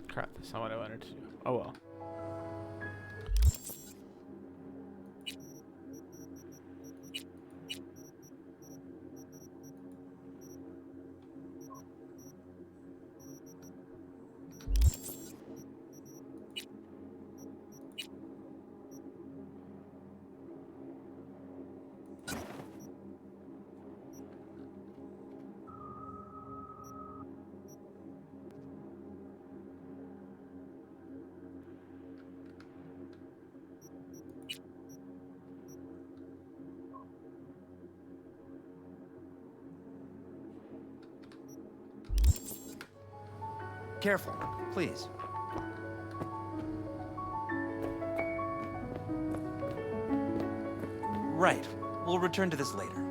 Crap, that's not what I wanted to do. Oh well. Careful, please. Right. We'll return to this later.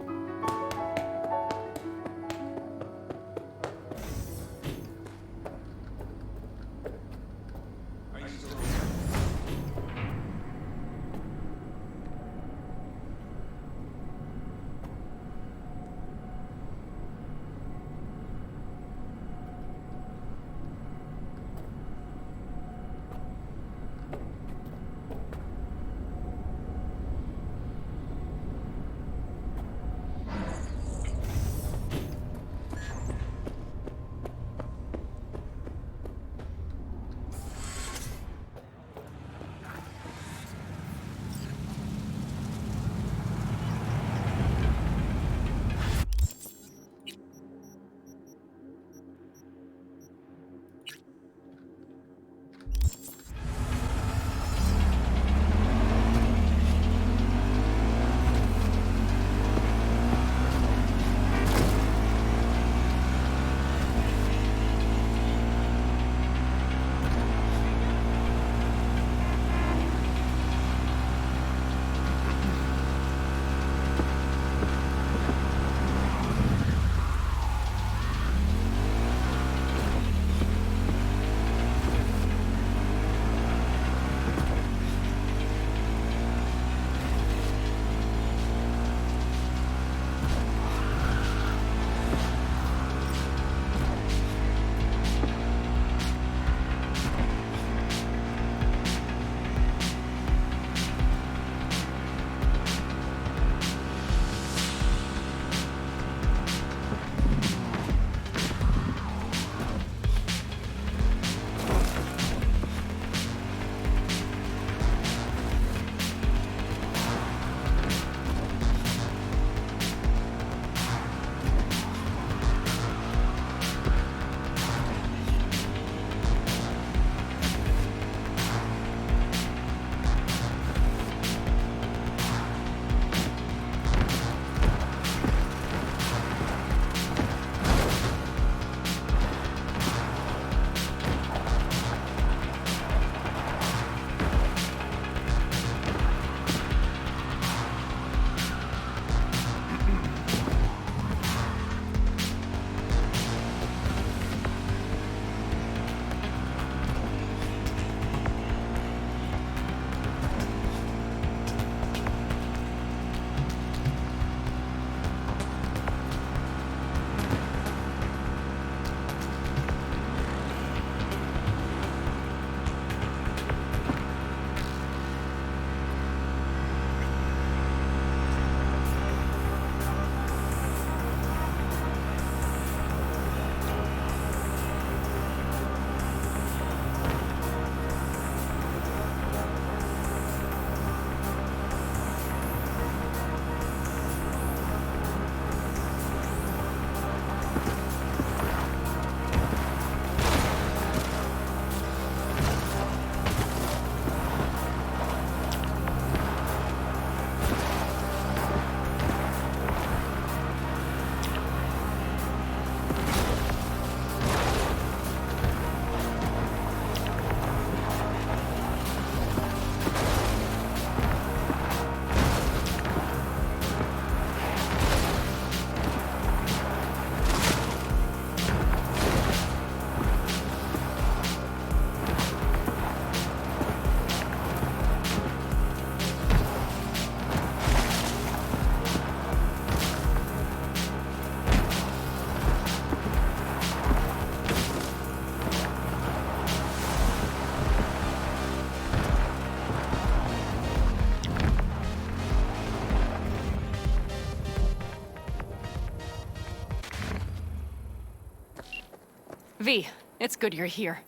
V, it's good you're here.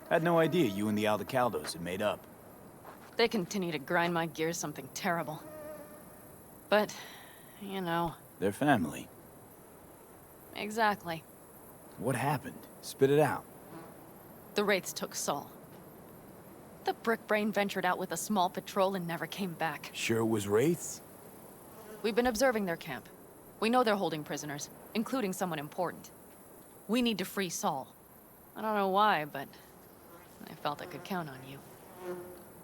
Had no idea you and the Aldecaldos had made up. They continue to grind my gears something terrible. But, you know... They're family. Exactly. What happened? Spit it out. The Wraiths took Saul. The Brick Brain ventured out with a small patrol and never came back. Sure it was Wraiths? We've been observing their camp. We know they're holding prisoners, including someone important. We need to free Saul. I don't know why, but I felt I could count on you.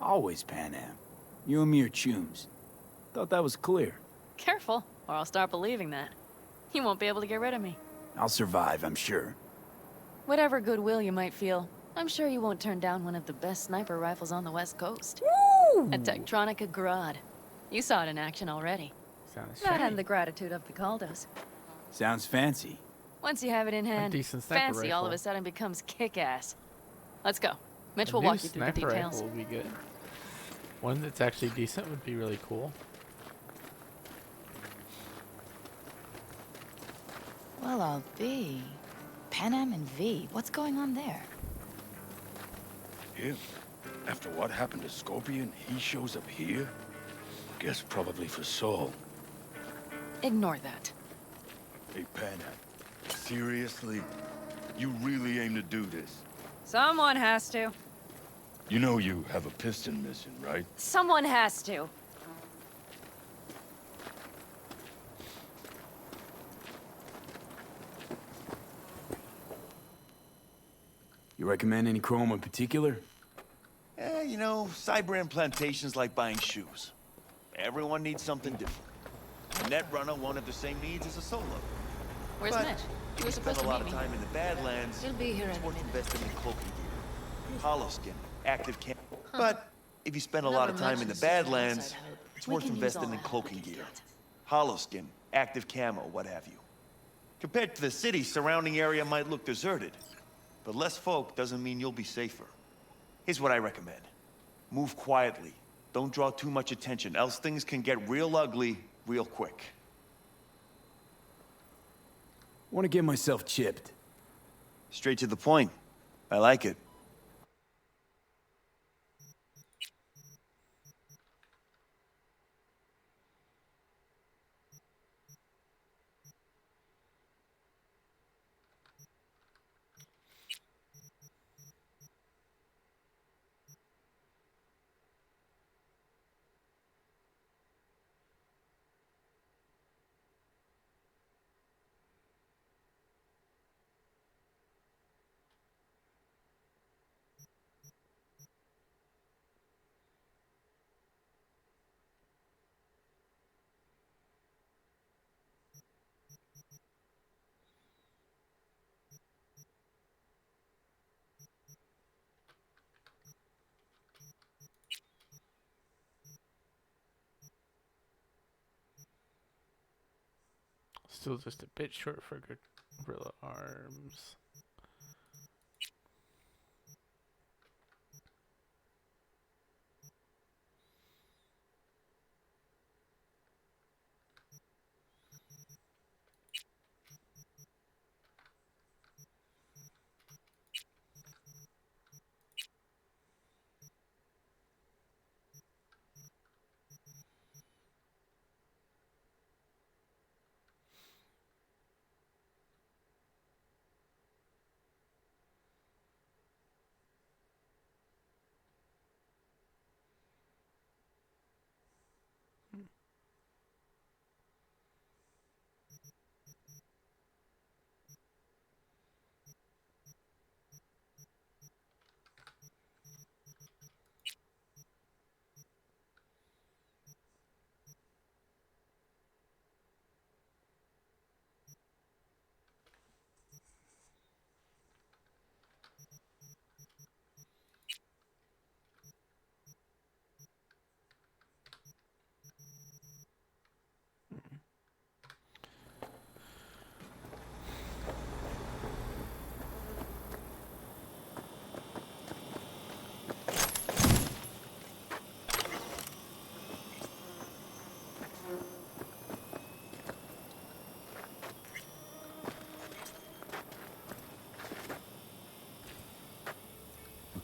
Always, Pan Am. You and me are chums. Thought that was clear. Careful, or I'll start believing that. You won't be able to get rid of me. I'll survive, I'm sure. Whatever goodwill you might feel, I'm sure you won't turn down one of the best sniper rifles on the West Coast. Woo! A Tektronica Grad. You saw it in action already. Sounds Not shiny. had the gratitude of the Caldos. Sounds fancy. Once you have it in hand, decent sniper fancy all of rifle. a sudden becomes kick-ass. Let's go. Mitch A will new walk you through the sniper details. rifle would be good. One that's actually decent would be really cool. Well, I'll be. Pan Am and V, what's going on there? Him? After what happened to Scorpion, he shows up here? Guess probably for Saul. Ignore that. Hey, Pan Am, seriously? You really aim to do this? Someone has to. You know you have a piston mission, right? Someone has to. You recommend any chrome in particular? You know, Cyber plantations like buying shoes. Everyone needs something different. A Netrunner won't have the same needs as a solo. Where's But Mitch? If He you was spend supposed a to lot meet of me. time in the Badlands, He'll be here it's in a worth minute. investing in cloaking gear. Hollow skin, active cam. Huh. But if you spend a lot of Never time in the mentioned this Badlands, outside help. it's We worth can use investing all in the help cloaking we can gear. get. Hollow skin, active camo, what have you. Compared to the city, surrounding area might look deserted. But less folk doesn't mean you'll be safer. Here's what I recommend. Move quietly. Don't draw too much attention, else things can get real ugly real quick. Want to get myself chipped. Straight to the point. I like it. Still just a bit short for gorilla arms.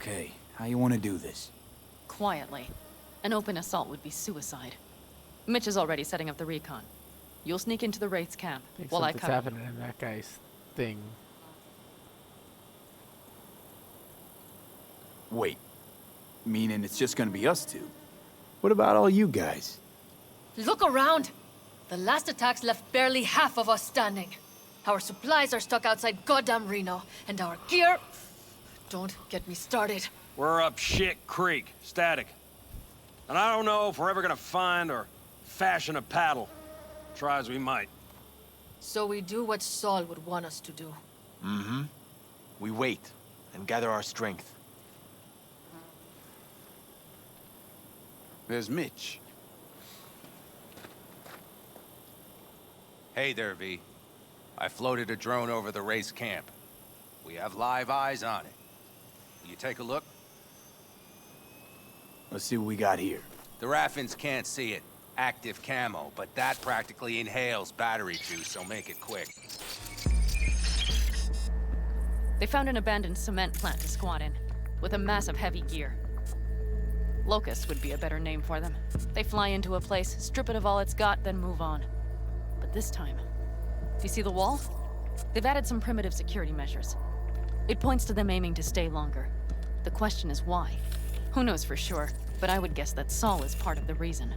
Okay, how you want to do this? Quietly. An open assault would be suicide. Mitch is already setting up the recon. You'll sneak into the Wraith's camp while I Something's cover. happening in that guy's thing. Wait, meaning it's just gonna be us two? What about all you guys? Look around! The last attacks left barely half of us standing. Our supplies are stuck outside goddamn Reno, and our gear... Don't get me started. We're up shit creek, static. And I don't know if we're ever gonna find or fashion a paddle. Try as we might. So we do what Saul would want us to do. Mm-hmm. We wait and gather our strength. There's Mitch. Hey there, V. I floated a drone over the race camp. We have live eyes on it. Will you take a look? Let's see what we got here. The Raffins can't see it. Active camo, but that practically inhales battery juice, so make it quick. They found an abandoned cement plant to squat in, with a mass of heavy gear. Locusts would be a better name for them. They fly into a place, strip it of all it's got, then move on. But this time, do you see the wall? They've added some primitive security measures. It points to them aiming to stay longer. The question is why? Who knows for sure, but I would guess that Saul is part of the reason.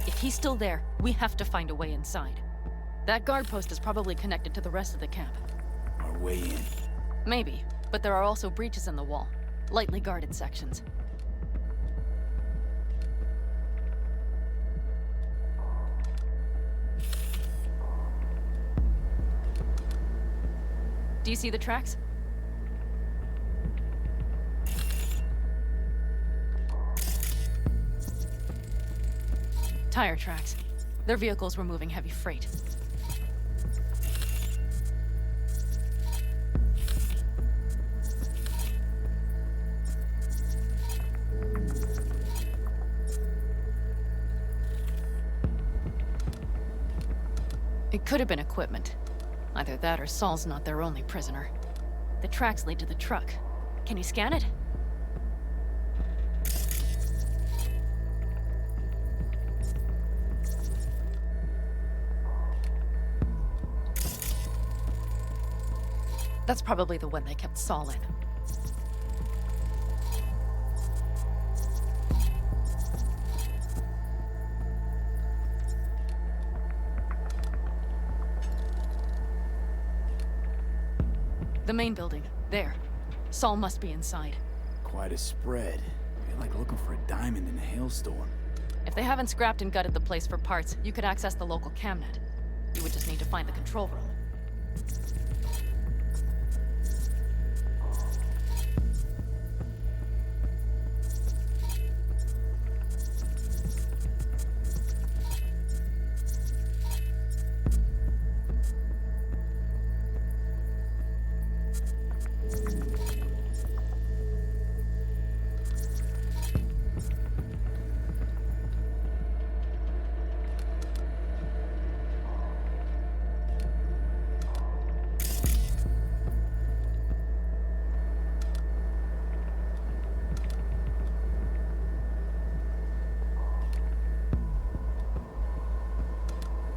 If he's still there, we have to find a way inside. That guard post is probably connected to the rest of the camp. Our way in. Maybe, but there are also breaches in the wall. Lightly guarded sections. Do you see the tracks? Tire tracks. Their vehicles were moving heavy freight. It could have been equipment. Either that or Saul's not their only prisoner. The tracks lead to the truck. Can you scan it? That's probably the one they kept Saul in. The main building. There. Saul must be inside. Quite a spread. You're like looking for a diamond in a hailstorm. If they haven't scrapped and gutted the place for parts, you could access the local camnet. You would just need to find the control room.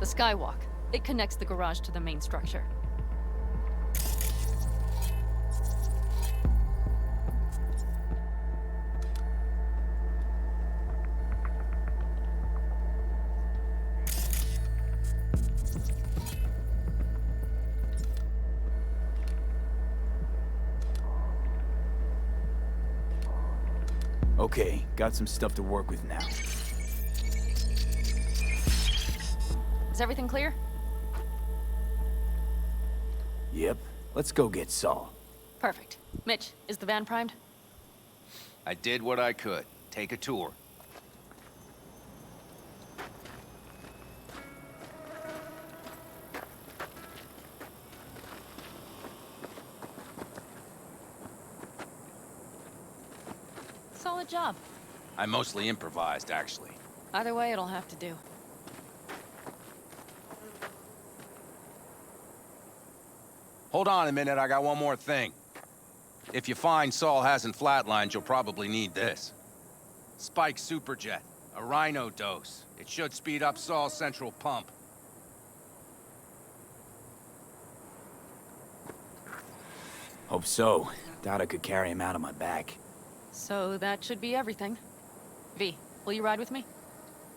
The skywalk. It connects the garage to the main structure. Okay, got some stuff to work with now. Is everything clear? Yep, let's go get Saul. Perfect. Mitch, is the van primed? I did what I could. Take a tour. Solid job. I mostly improvised, actually. Either way, it'll have to do. Hold on a minute, I got one more thing. If you find Saul hasn't flatlined, you'll probably need this. Spike Superjet, a Rhino dose. It should speed up Saul's central pump. Hope so. Doubt I could carry him out on my back. So that should be everything. V, will you ride with me?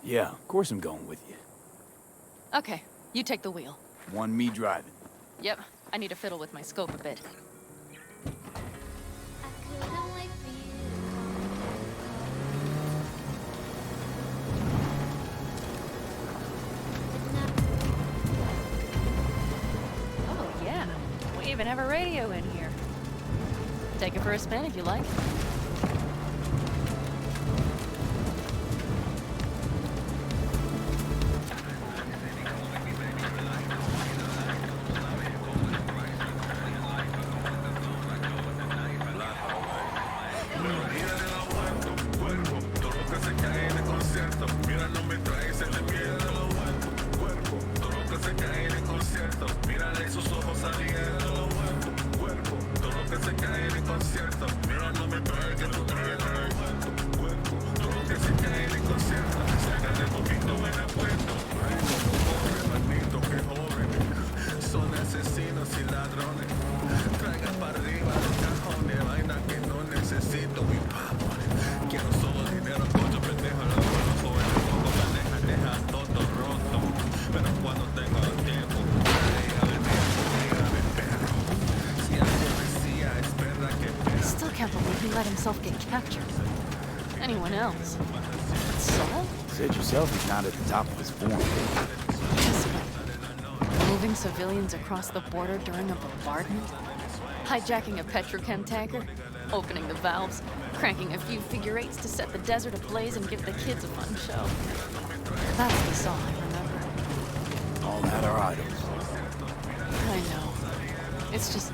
Yeah, of course I'm going with you. Okay, you take the wheel. One me driving. Yep, I need to fiddle with my scope a bit. Oh yeah, we even have a radio in here. Take it for a spin if you like. Let himself get captured. Anyone else? But Saul? Said yourself he's not at the top of his form. This way. Moving civilians across the border during a bombardment? Hijacking a petrochem tanker? Opening the valves? Cranking a few figure eights to set the desert ablaze and give the kids a fun show? That's the Saul I remember. All that are idols. I know. It's just...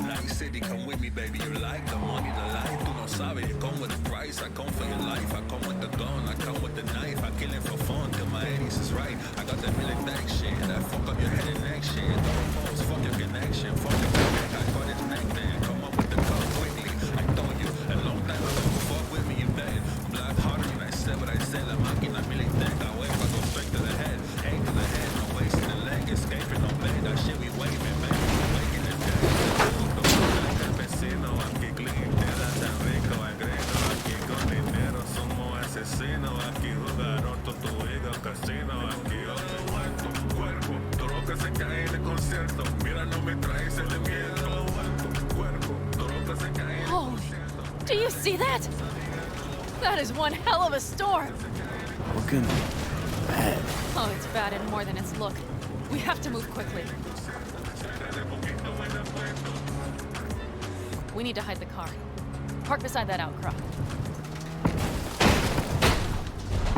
Night City, come with me, baby. You like the money, the life. Tú no sabes, you come with the price. I come for your life. I come with the gun. I come with the knife. I kill it for fun till my 80s is right. I got that military shit. That fuck up your head and neck shit. Don't pause, fuck your connection. Fuck your back. I got his neck then. Come up with the gun quickly. I told you a long time ago. Fuck with me, you bet. Black hearted, and I said what I said. La máquina militar. I wave, I go straight to the head. Head to the head. No wasting the leg. Escaping on bed. That shit we waving, baby. Holy, do you see that? That is one hell of a storm. Looking bad. Oh, it's bad and more than its look. We have to move quickly. We need to hide the car. Park beside that outcrop.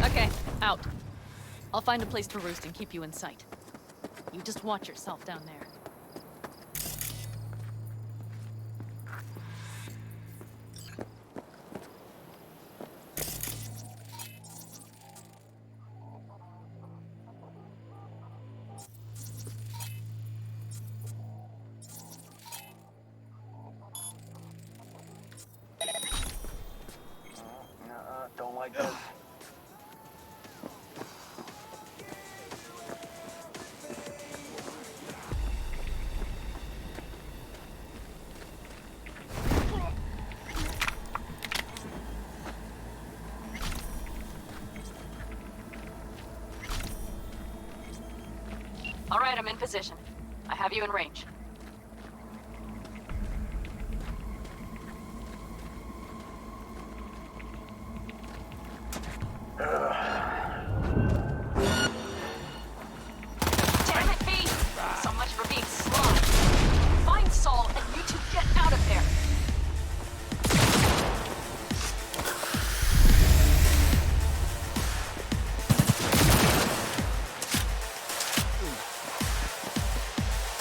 Okay, out. I'll find a place to roost and keep you in sight. You just watch yourself down there. Don't like that. All right, I'm in position. I have you in range. Damn it, V! So much for being slow. Find Saul and you two get out of there.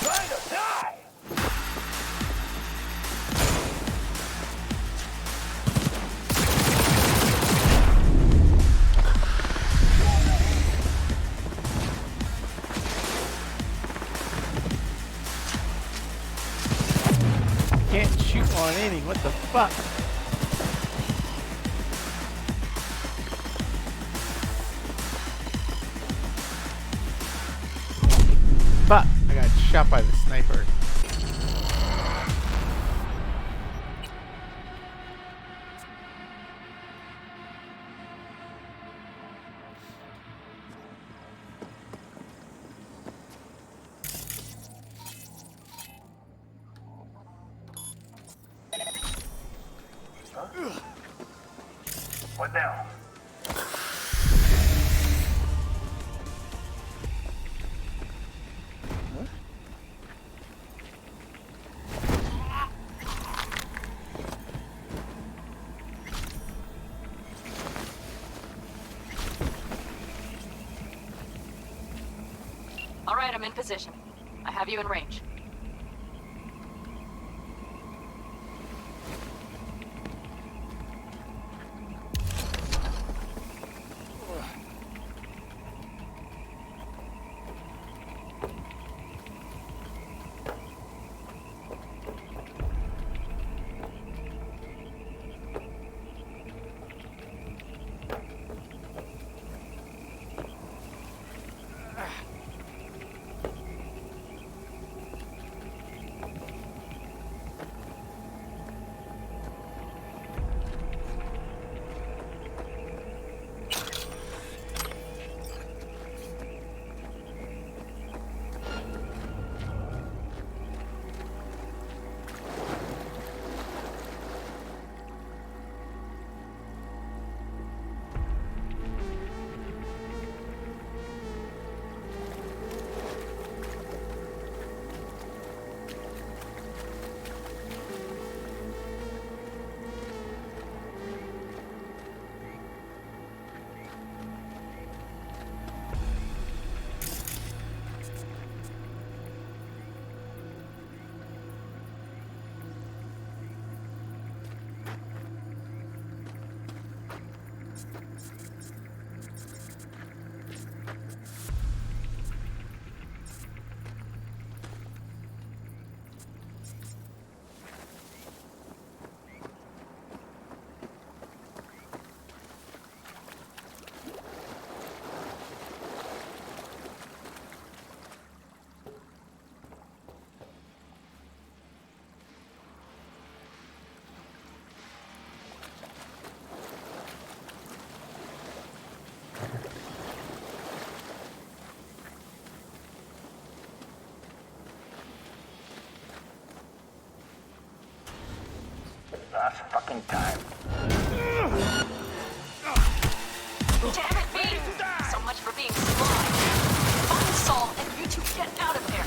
Trying to die! can't shoot while I'm aiming. What the fuck? Fuck! I got shot by the sniper. What now? All right, I'm in position. I have you in range. Last fucking time. Damn it, V! So much for being sly. Find Saul and you two get out of there.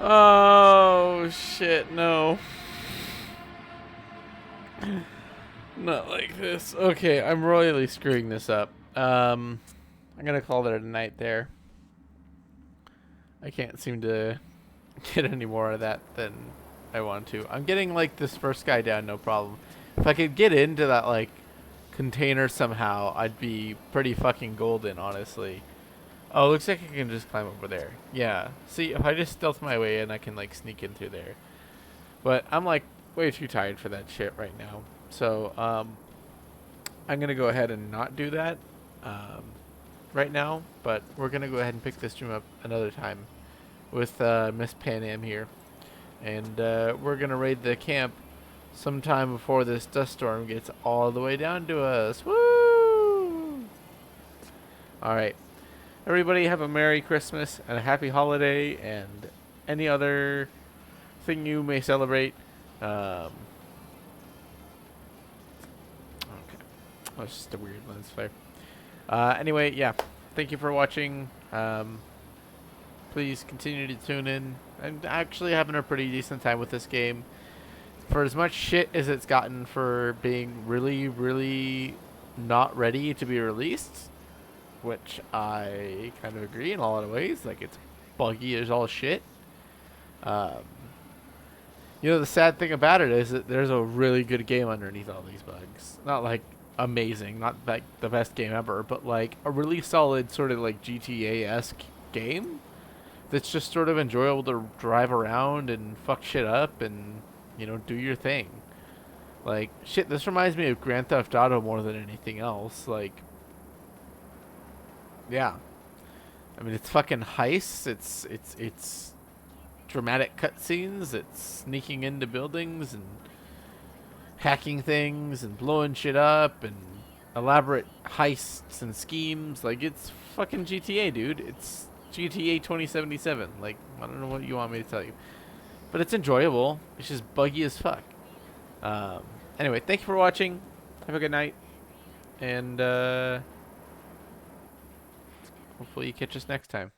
Oh shit, no. Not like this. Okay, I'm royally screwing this up. I'm gonna call it a night there. I can't seem to get any more of that than I want to. I'm getting like this first guy down, no problem. If I could get into that like container somehow, I'd be pretty fucking golden, honestly. Oh, looks like I can just climb over there. Yeah. See, if I just stealth my way in, I can like sneak in through there. But I'm like way too tired for that shit right now. So, I'm gonna go ahead and not do that right now. But we're gonna go ahead and pick this stream up another time with Miss Pan Am here, and we're gonna raid the camp sometime before this dust storm gets all the way down to us. Woo! All right. Everybody have a Merry Christmas and a Happy Holiday and any other thing you may celebrate. Okay. That's just a weird lens flare. Anyway, yeah. Thank you for watching. Please continue to tune in. I'm actually having a pretty decent time with this game. For as much shit as it's gotten for being really, really not ready to be released, which I kind of agree in a lot of ways. Like, it's buggy as all shit. You know, the sad thing about it is that there's a really good game underneath all these bugs. Not like amazing, not like the best game ever, but like a really solid sort of like GTA-esque game that's just sort of enjoyable to drive around and fuck shit up and, you know, do your thing. Like, shit, this reminds me of Grand Theft Auto more than anything else. Like, yeah. I mean, it's fucking heists. It's dramatic cutscenes. It's sneaking into buildings and hacking things and blowing shit up and elaborate heists and schemes. Like, it's fucking GTA, dude. It's GTA 2077. Like, I don't know what you want me to tell you. But it's enjoyable. It's just buggy as fuck. Anyway, thank you for watching. Have a good night. And, hopefully you catch us next time.